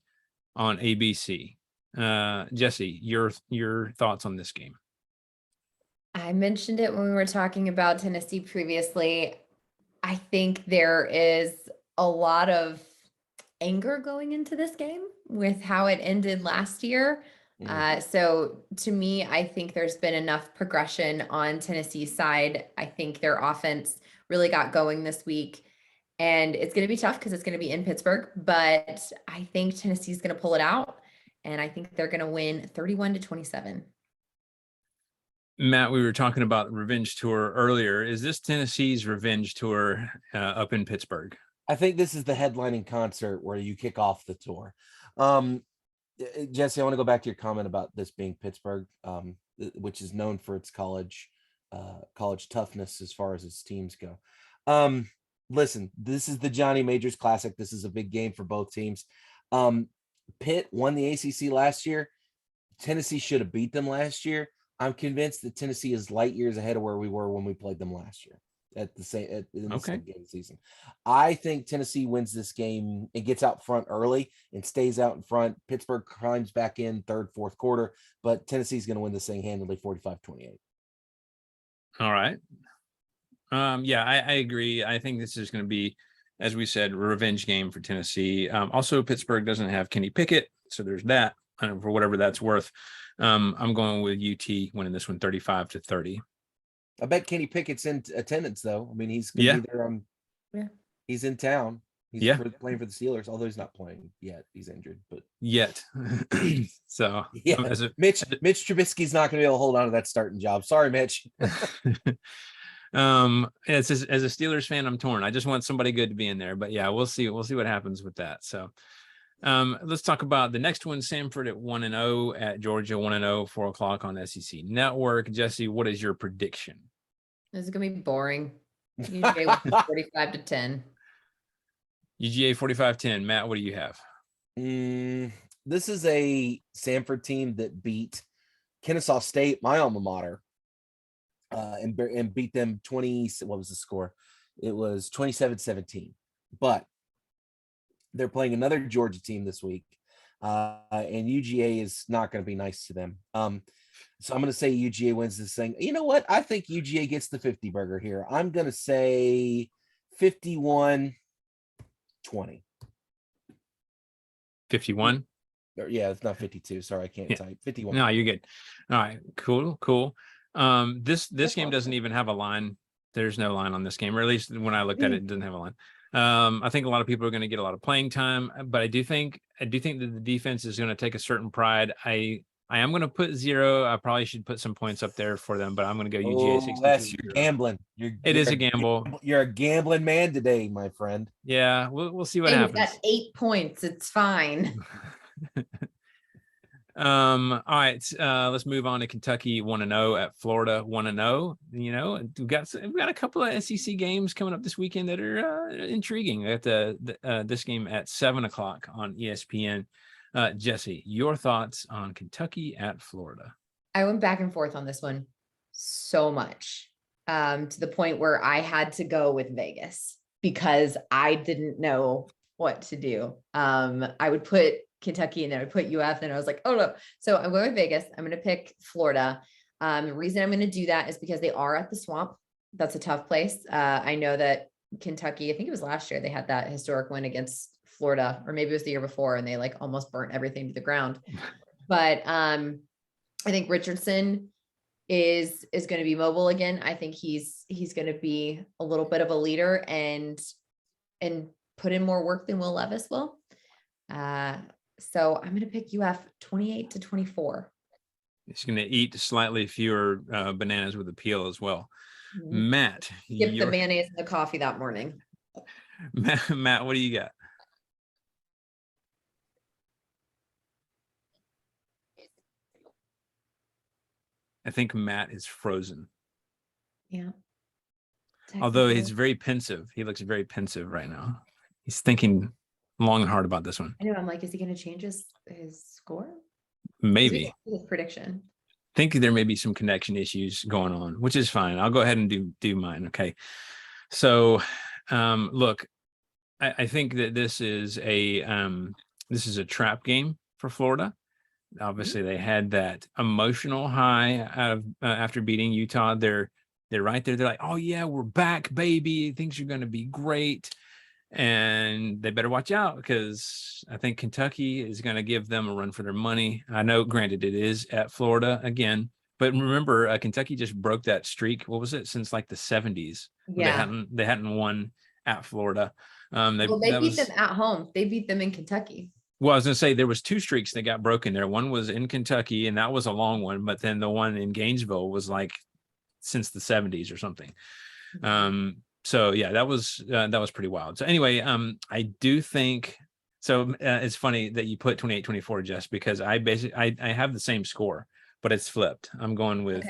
on ABC. Jesse, your thoughts on this game? I mentioned it when we were talking about Tennessee previously. I think there is a lot of anger going into this game with how it ended last year. So to me, I think there's been enough progression on Tennessee's side. I think their offense really got going this week, and it's going to be tough because it's going to be in Pittsburgh, but I think Tennessee's going to pull it out, and I think they're going to win 31-27. Matt, we were talking about the revenge tour earlier. Is this Tennessee's revenge tour up in Pittsburgh? I think this is the headlining concert where you kick off the tour. Jesse, I want to go back to your comment about this being Pittsburgh, which is known for its college toughness as far as its teams go. Listen, this is the Johnny Majors Classic. This is a big game for both teams. Pitt won the ACC last year. Tennessee should have beat them last year. I'm convinced that Tennessee is light years ahead of where we were when we played them last year in the same game of the season. I think Tennessee wins this game and gets out front early and stays out in front. Pittsburgh climbs back in third, fourth quarter, but Tennessee's going to win this thing handily 45-28. All right. Yeah, I agree. I think this is going to be, as we said, a revenge game for Tennessee. Also, Pittsburgh doesn't have Kenny Pickett, so there's that. For whatever that's worth. I'm going with UT winning this one 35-30. I bet Kenny Pickett's in attendance, though. I mean, he's going to be there. He's in town. He's playing for the Steelers, although he's not playing yet. He's injured, but yet. So Mitch Trubisky's not going to be able to hold on to that starting job. Sorry, Mitch. As a Steelers fan, I'm torn. I just want somebody good to be in there, but yeah, we'll see what happens with that. So let's talk about the next one. Samford at 1-0 at Georgia 1-0, 4:00 on SEC Network. Jesse, what is your prediction? This is gonna be boring. UGA 45-10. UGA 45-10. Matt, what do you have? This is a Samford team that beat Kennesaw State, my alma mater, and beat them 20. What was the score? It was 27-17. But they're playing another Georgia team this week, and UGA is not going to be nice to them. So I'm going to say UGA wins this thing. You know what? I think UGA gets the 50 burger here. I'm going to say 51-20. 51? Yeah, it's not 52. Sorry, I can't type. 51. No, you're good. All right, cool. This game doesn't even have a line. There's no line on this game, or at least when I looked at it, it doesn't have a line. I think a lot of people are going to get a lot of playing time, but I do think that the defense is going to take a certain pride. I am going to put 0. I probably should put some points up there for them, but I'm going to go UGA 60. That's your gambling. It is a gamble. You're a gambling man today, my friend. Yeah, we'll see what happens. At 8 points, it's fine. All right, let's move on to Kentucky 1-0 at Florida 1-0. You know, we've got a couple of SEC games coming up this weekend that are intriguing. At this game at 7:00 on ESPN. Jesse, your thoughts on Kentucky at Florida? I went back and forth on this one so much, to the point where I had to go with Vegas because I didn't know what to do. I would put Kentucky and then I would put UF, and I was like, oh no. So I'm going with Vegas. I'm going to pick Florida. The reason I'm going to do that is because they are at the Swamp. That's a tough place. I know that Kentucky, I think it was last year, they had that historic win against Florida, or maybe it was the year before, and they like almost burnt everything to the ground. But I think Richardson is going to be mobile again. I think he's going to be a little bit of a leader and put in more work than Will Levis will. So I'm going to pick UF 28-24. He's going to eat slightly fewer bananas with a peel as well. Matt, skip the mayonnaise and the coffee that morning. Matt, what do you got? I think Matt is frozen. Yeah. Although he's very pensive. He looks very pensive right now. He's thinking long and hard about this one. I know. I'm like, is he going to change his score? Maybe. His prediction. Think there may be some connection issues going on, which is fine. I'll go ahead and do mine. Okay. So, look, I think that this is a trap game for Florida. Obviously, they had that emotional high out of after beating Utah. They're right there. They're like, oh yeah, we're back, baby. Things are going to be great. And they better watch out because I think Kentucky is going to give them a run for their money. I know, granted, it is at Florida again, but remember, Kentucky just broke that streak. What was it, since like the 70s? Yeah, they hadn't won at Florida. they beat them at home. They beat them in Kentucky. Well, I was going to say there was 2 streaks that got broken there. One was in Kentucky, and that was a long one. But then the one in Gainesville was like since the 70s or something. So yeah, that was pretty wild. So anyway, I do think so. It's funny that you put 28-24, Jess, because I have the same score, but it's flipped. I'm going with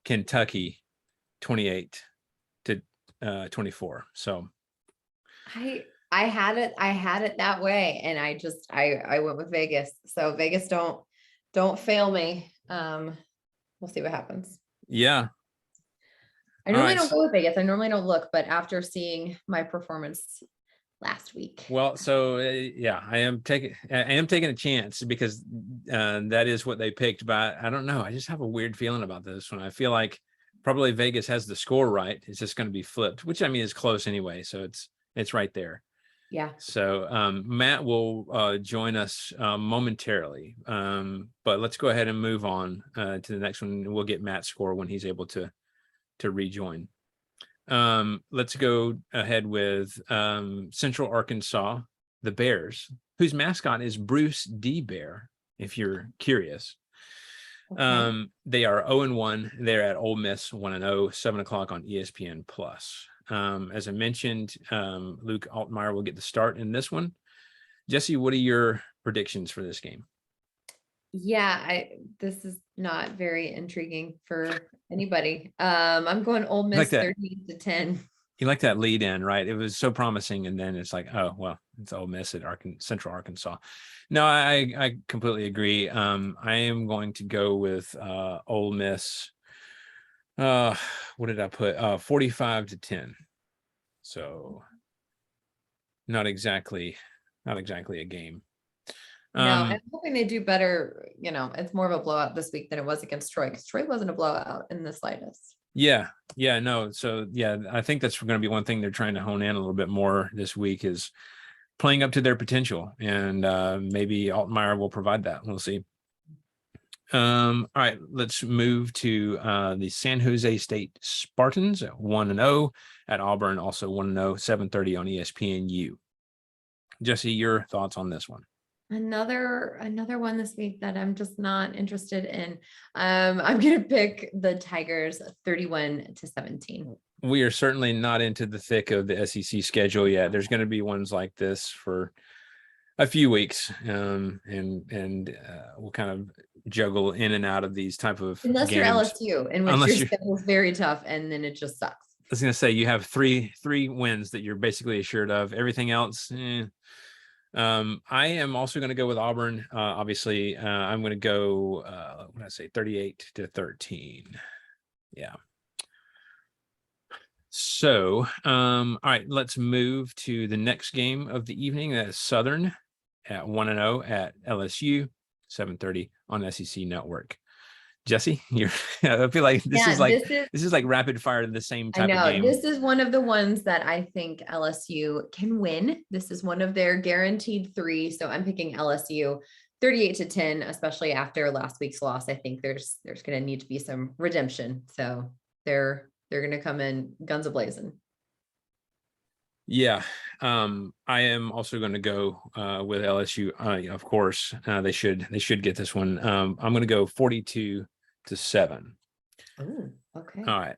Kentucky 28-24. So I had it that way, and I went with Vegas. So Vegas, don't fail me. We'll see what happens. Yeah. I normally don't go with Vegas. I normally don't look, but after seeing my performance last week. Well, so yeah, I am taking a chance because that is what they picked. But I don't know. I just have a weird feeling about this one. I feel like probably Vegas has the score right. It's just going to be flipped, which I mean is close anyway. So it's right there. Yeah. So Matt will join us momentarily, but let's go ahead and move on to the next one. We'll get Matt's score when he's able to rejoin. Let's go ahead with Central Arkansas, the Bears, whose mascot is Bruce D. Bear, if you're curious. Okay. They are 0-1. They're at Ole Miss 1-0, 7:00 on ESPN Plus. As I mentioned, Luke Altmaier will get the start in this one. Jesse, what are your predictions for this game? Yeah, this is not very intriguing for anybody. I'm going Ole Miss 30-10. You like that lead in, right? It was so promising, and then it's like, oh well, it's Ole Miss at Central Arkansas. No, I completely agree. I am going to go with Ole Miss. What did I put? 45-10. So not exactly a game. No, I'm hoping they do better. You know, it's more of a blowout this week than it was against Troy, because Troy wasn't a blowout in the slightest. Yeah, no. So yeah, I think that's going to be one thing they're trying to hone in a little bit more this week is playing up to their potential, and maybe Altmaier will provide that. We'll see. All right, let's move to the San Jose State Spartans at 1-0 at Auburn, also 1-0, 7:30 on ESPNU. Jesse, your thoughts on this one? Another one this week that I'm just not interested in. I'm gonna pick the Tigers 31-17. We are certainly not into the thick of the SEC schedule yet. There's going to be ones like this for a few weeks, and we'll kind of juggle in and out of these type of unless games. You're LSU, in which your schedule is very tough, and then it just sucks. I was going to say you have three wins that you're basically assured of. Everything else, I am also going to go with Auburn. Obviously, I'm going to go. What did I say? 38-13. Yeah. So, all right, let's move to the next game of the evening. That is Southern at 1-0 at LSU, 7:30 on SEC Network. Jesse, I feel like this is like rapid fire, the same type of game. This is one of the ones that I think LSU can win. This is one of their guaranteed 3. So I'm picking LSU 38-10, especially after last week's loss. I think there's going to need to be some redemption. So they're going to come in guns a-blazing. Yeah. I am also going to go with LSU. Of course, they should get this one. I'm going to go 42-7. Oh, okay. All right.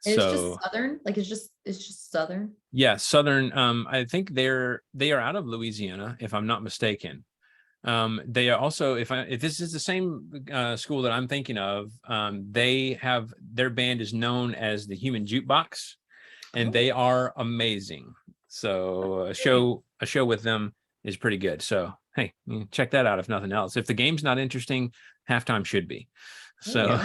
And so it's just Southern, like it's just Southern. Yeah, Southern. I think they are out of Louisiana, if I'm not mistaken. They are also, if this is the same school that I'm thinking of, they have their band is known as the Human Jukebox, and they are amazing. So a show with them is pretty good. So hey, check that out if nothing else. If the game's not interesting, halftime should be. So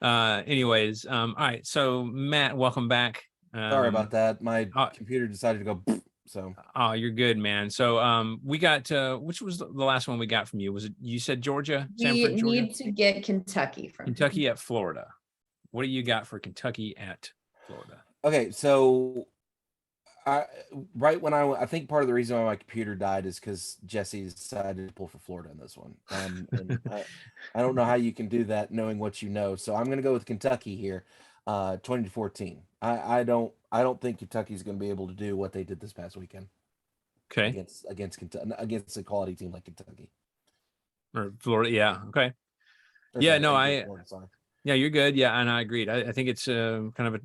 anyways, all right. So Matt, welcome back. Sorry about that. My computer decided to go So Oh, you're good, man. So we got which was the last one we got from you? Was it you said Georgia? We Sanford, Georgia? need to get Kentucky from him. Kentucky at Florida. What do you got for Kentucky at Florida? okay, so I think part of the reason why my computer died is because Jesse decided to pull for Florida in this one. And I don't know how you can do that knowing what you know. So I'm going to go with Kentucky here, 20-14. I don't think Kentucky's going to be able to do what they did this past weekend. Okay. Against Kentucky, against a quality team like Kentucky or Florida. Yeah. Okay. Or Yeah. sorry, No, against Florida, sorry. Yeah, you're good. Yeah, and I agreed. I think it's kind of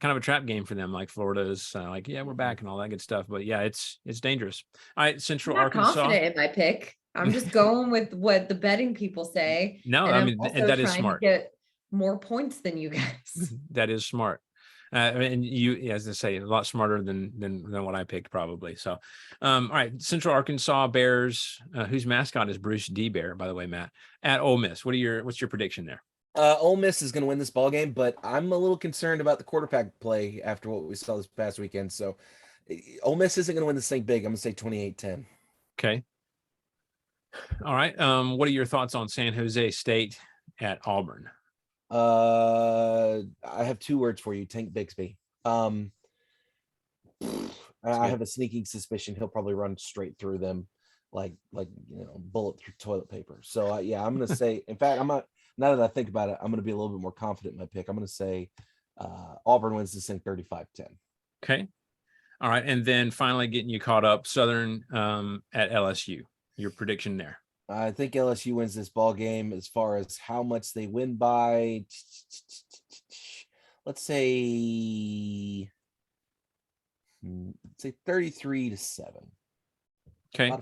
a trap game for them. Like Florida is like, yeah, we're back and all that good stuff. But yeah, it's dangerous. All right, Central I'm not Arkansas. confident in my pick. I'm just going with what the betting people say. No, and I I'm mean also that is trying smart. to get more points than you guys. That is smart. And you, as I say, a lot smarter than what I picked probably. So, all right, Central Arkansas Bears, whose mascot is Bruce D. Bear, by the way, Matt, at Ole Miss. What's your prediction there? Ole Miss is going to win this ball game, but I'm a little concerned about the quarterback play after what we saw this past weekend. So Ole Miss isn't going to win this thing big. I'm going to say 28-10. Okay. All right. What are your thoughts on San Jose State at Auburn? I have two words for you: Tank Bixby. I have a sneaking suspicion he'll probably run straight through them, like bullet through toilet paper. So yeah, I'm going to say. In fact, I'm not. Now that I think about it, I'm going to be a little bit more confident in my pick. I'm going to say Auburn wins this thing 35-10. Okay. All right. And then finally getting you caught up, Southern at LSU. Your prediction there? I think LSU wins this ball game. As far as how much they win by, let's say 33-7. Okay.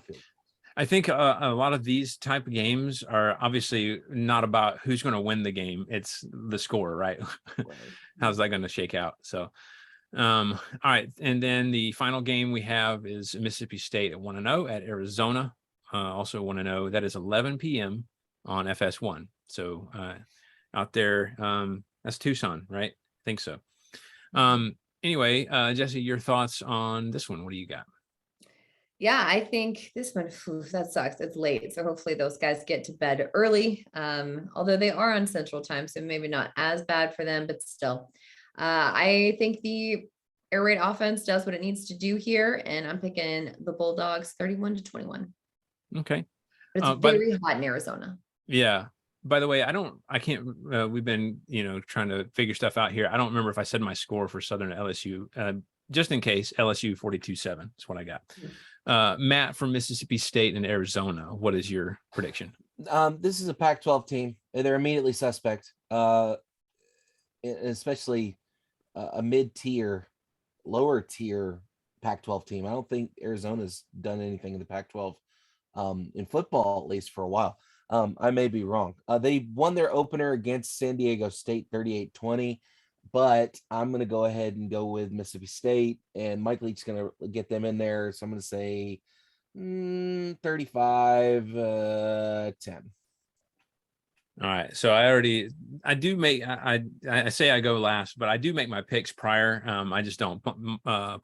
I think a lot of these type of games are obviously not about who's going to win the game. It's the score, right? How's that going to shake out? So, all right. And then the final game we have is Mississippi State at 1-0 at Arizona. Also 1-0. That is 11 p.m. on FS1. So out there, that's Tucson, right? I think so. Anyway, Jesse, your thoughts on this one? What do you got? Yeah, I think this one, that sucks. It's late. So hopefully those guys get to bed early. Although they are on Central Time, so maybe not as bad for them, but still. I think the air raid offense does what it needs to do here, and I'm picking the Bulldogs 31-21. Okay. But it's very hot in Arizona. Yeah. By the way, I can't, we've been, trying to figure stuff out here. I don't remember if I said my score for Southern LSU, just in case. LSU 42-7 is what I got. Matt from Mississippi State and Arizona. What is your prediction? This is a Pac-12 team. They're immediately suspect, especially a mid-tier, lower tier Pac-12 team. I don't think Arizona's done anything in the Pac-12 in football, at least for a while. I may be wrong. They won their opener against San Diego State 38-20, but I'm going to go ahead and go with Mississippi State, and Mike Leach's going to get them in there. So I'm going to say 35-10. All right. So I say I go last, but I do make my picks prior. I just don't put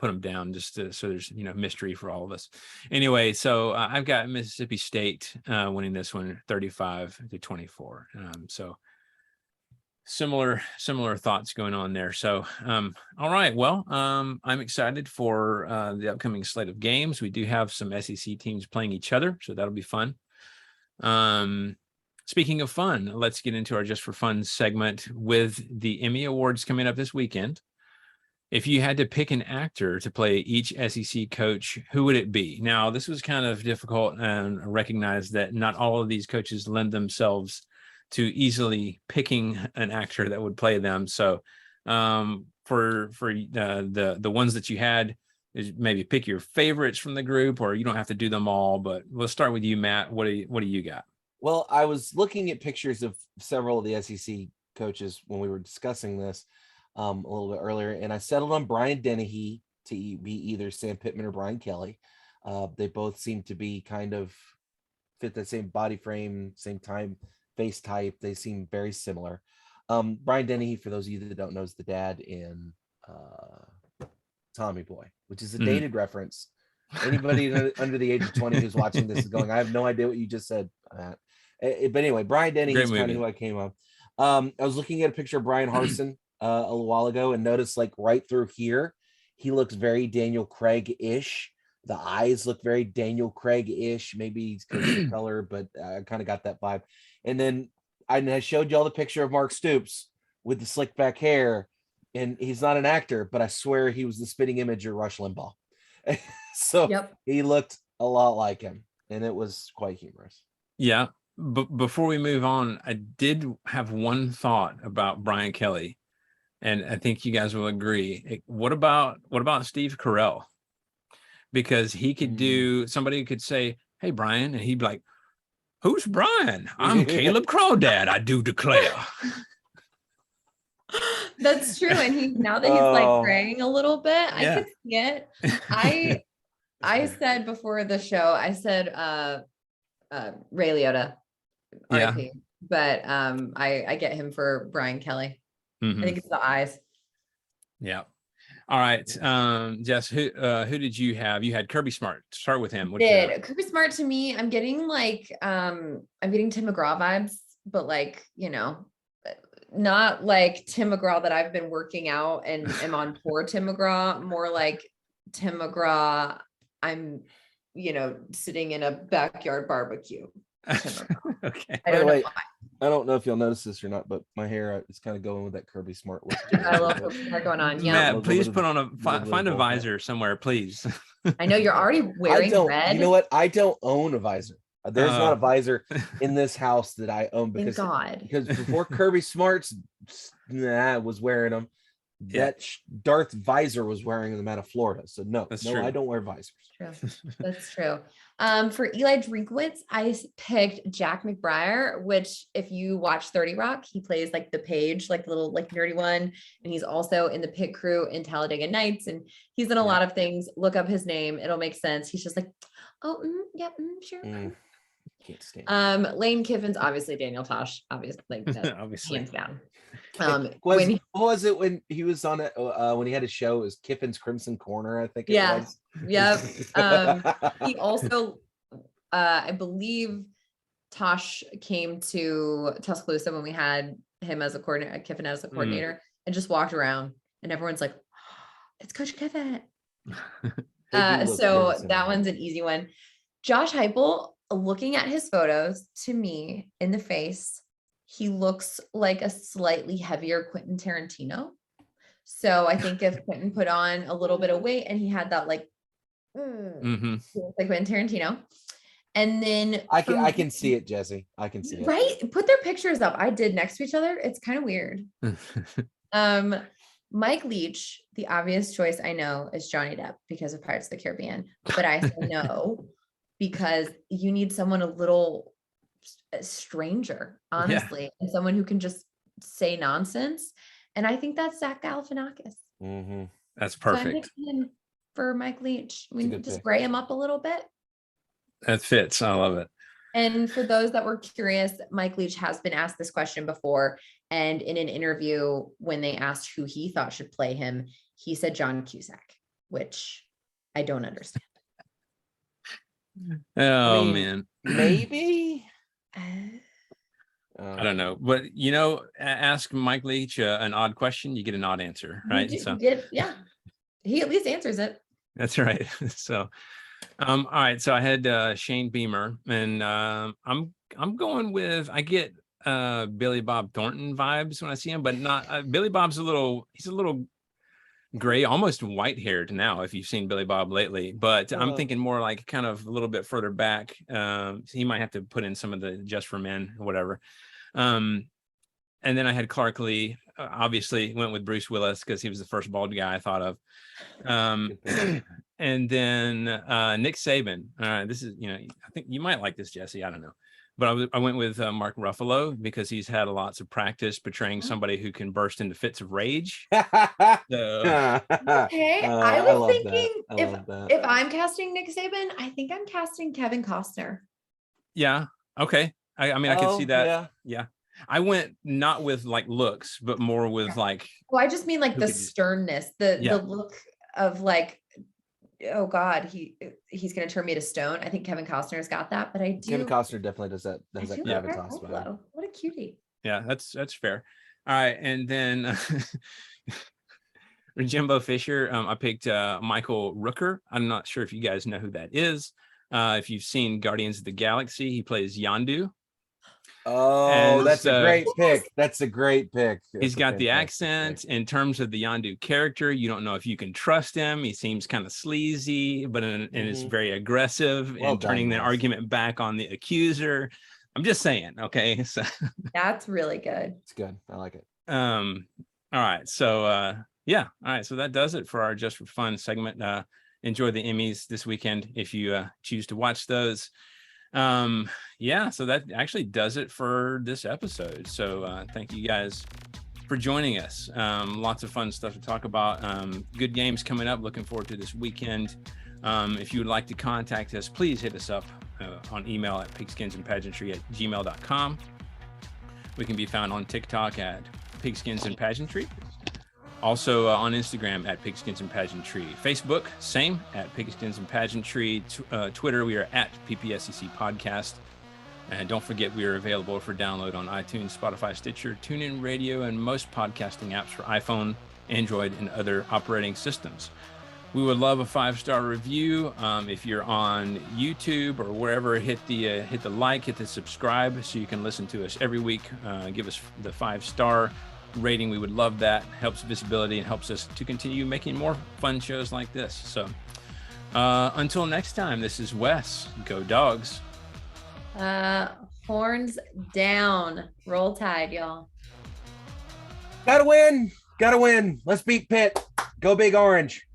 them down so there's, mystery for all of us. Anyway, so I've got Mississippi State winning this one 35-24. So similar thoughts going on there. So, all right. Well, I'm excited for the upcoming slate of games. We do have some SEC teams playing each other, so that'll be fun. Speaking of fun, let's get into our Just for Fun segment with the Emmy Awards coming up this weekend. If you had to pick an actor to play each SEC coach, who would it be? Now, this was kind of difficult, and I recognize that not all of these coaches lend themselves to easily picking an actor that would play them. So for the ones that you had, is maybe pick your favorites from the group, or you don't have to do them all, but we'll start with you, Matt. What do you got? Well, I was looking at pictures of several of the SEC coaches when we were discussing this a little bit earlier, and I settled on Brian Dennehy to be either Sam Pittman or Brian Kelly. They both seem to be kind of fit the same body frame, same time, face type. They seem very similar. Brian Dennehy, for those of you that don't know, is the dad in Tommy Boy, which is a dated reference Anybody under the age of 20 who's watching this is going, I have no idea what you just said, Matt. But anyway, Brian Denny is kind of who I came up. I was looking at a picture of Brian Harson a little while ago and noticed like right through here, he looks very Daniel Craig-ish. The eyes look very Daniel Craig-ish. Maybe he's the color, but I kind of got that vibe. And then I showed you all the picture of Mark Stoops with the slick back hair, and he's not an actor, but I swear he was the spitting image of Rush Limbaugh. So he looked a lot like him, and it was quite humorous. Yeah. But before we move on, I did have one thought about Brian Kelly, and I think you guys will agree. What about Steve Carell? Because he could do, somebody could say, "Hey, Brian," and he'd be like, "Who's Brian? I'm Caleb Crawdad, I do declare." That's true. And now that he's like graying a little bit, I could see it. I said before the show, I said Ray Liotta, RIP. But I get him for Brian Kelly. I think it's the eyes. Yeah. All right. Jess, who did you have? You had Kirby Smart. Start with him. Kirby Smart, to me, I'm getting like I'm getting Tim McGraw vibes, but like, not like Tim McGraw that I've been working out and am on poor Tim McGraw, more like Tim McGraw, I'm, sitting in a backyard barbecue. Okay. By the way, I don't know if you'll notice this or not, but my hair is kind of going with that Kirby Smart look. I love what's going on. Yeah. Matt, please put on find a visor somewhere, please. I know you're already wearing red. You know what? I don't own a visor. There's not a visor in this house that I own because before Kirby Smart's was wearing them, that Darth Visor was wearing them out of Florida. So no, I don't wear visors. True. That's true. For Eli Drinkwitz, I picked Jack McBrayer, which if you watch 30 Rock, he plays like the page, like the little like nerdy one. And he's also in the pit crew in Talladega Nights. And he's done a lot of things. Look up his name. It'll make sense. He's just like, sure. Can't stand Lane Kiffin's obviously Daniel Tosh, obviously, obviously, hands down. What was it when he was on it? When he had a show, it was Kiffin's Crimson Corner, I think. It was. Yep. He also, I believe, Tosh came to Tuscaloosa when we had him as a coordinator, Kiffin as a coordinator, and just walked around, and everyone's like, "It's Coach Kiffin." So that one's an easy one. Josh Heupel, looking at his photos, to me, in the face, he looks like a slightly heavier Quentin Tarantino. So I think if Quentin put on a little bit of weight and he had that like Quentin Tarantino. And then I can see it, Jesse. I can see it. Right? Put their pictures up. I did next to each other. It's kind of weird. Mike Leach, the obvious choice I know is Johnny Depp because of Pirates of the Caribbean, but I say no because you need someone a little stranger, honestly, and someone who can just say nonsense. And I think that's Zach Galifianakis. That's perfect. So I'm picking him for Mike Leach. We just gray him up a little bit. That fits. I love it. And for those that were curious, Mike Leach has been asked this question before. And in an interview, when they asked who he thought should play him, he said John Cusack, which I don't understand. Man. Maybe. I don't know. But, ask Mike Leach an odd question, you get an odd answer, right? He at least answers it. That's right. So, all right. So I had Shane Beamer, and I'm going with, I get Billy Bob Thornton vibes when I see him, but not Billy Bob's he's a little gray, almost white haired now, if you've seen Billy Bob lately, but I'm thinking more like kind of a little bit further back. He might have to put in some of the Just for Men or whatever. And then I had Clark Lee, obviously went with Bruce Willis because he was the first bald guy I thought of. And then Nick Saban. This is, I think you might like this, Jesse. I don't know. But I went with Mark Ruffalo because he's had lots of practice portraying somebody who can burst into fits of rage. Okay, I was thinking if I'm casting Nick Saban, I think I'm casting Kevin Costner. Yeah. Okay. I mean, I could see that. Yeah. I went not with like looks, but more with like. Well, I just mean like the sternness, the look of like oh God, he's gonna turn me to stone. I think Kevin Costner's got that, but I do. Kevin Costner definitely does that. I Does that do love gravitas about him. What a cutie. Yeah, that's fair. All right, and then Jimbo Fisher, I picked Michael Rooker. I'm not sure if you guys know who that is. If you've seen Guardians of the Galaxy, he plays Yondu. Oh, that's a great pick. That's a great pick. He's got the accent. In terms of the Yondu character, you don't know if you can trust him. He seems kind of sleazy, but and is very aggressive and turning the argument back on the accuser. I'm just saying, okay. So that's really good. It's good. I like it. All right. So yeah. All right. So that does it for our Just for Fun segment. Enjoy the Emmys this weekend if you choose to watch those. Yeah, so that actually does it for this episode. So thank you guys for joining us. Lots of fun stuff to talk about. Good games coming up. Looking forward to this weekend. If you would like to contact us, please hit us up on email at pigskinsandpageantry@gmail.com. We can be found on TikTok at Pigskins and Pageantry. Also on Instagram at Pigskins and Pageantry. Facebook, same, at Pigskins and Pageantry. Twitter, we are at PPSCC Podcast. And don't forget, we are available for download on iTunes, Spotify, Stitcher, TuneIn Radio, and most podcasting apps for iPhone, Android, and other operating systems. We would love a 5-star review. If you're on YouTube or wherever, hit the like, hit the subscribe so you can listen to us every week. Give us the 5-star rating. We would love that. Helps visibility and helps us to continue making more fun shows like this. So until next time, this is Wes. Go Dogs. Horns down. Roll Tide, y'all. Gotta win. Let's beat Pitt. Go Big Orange.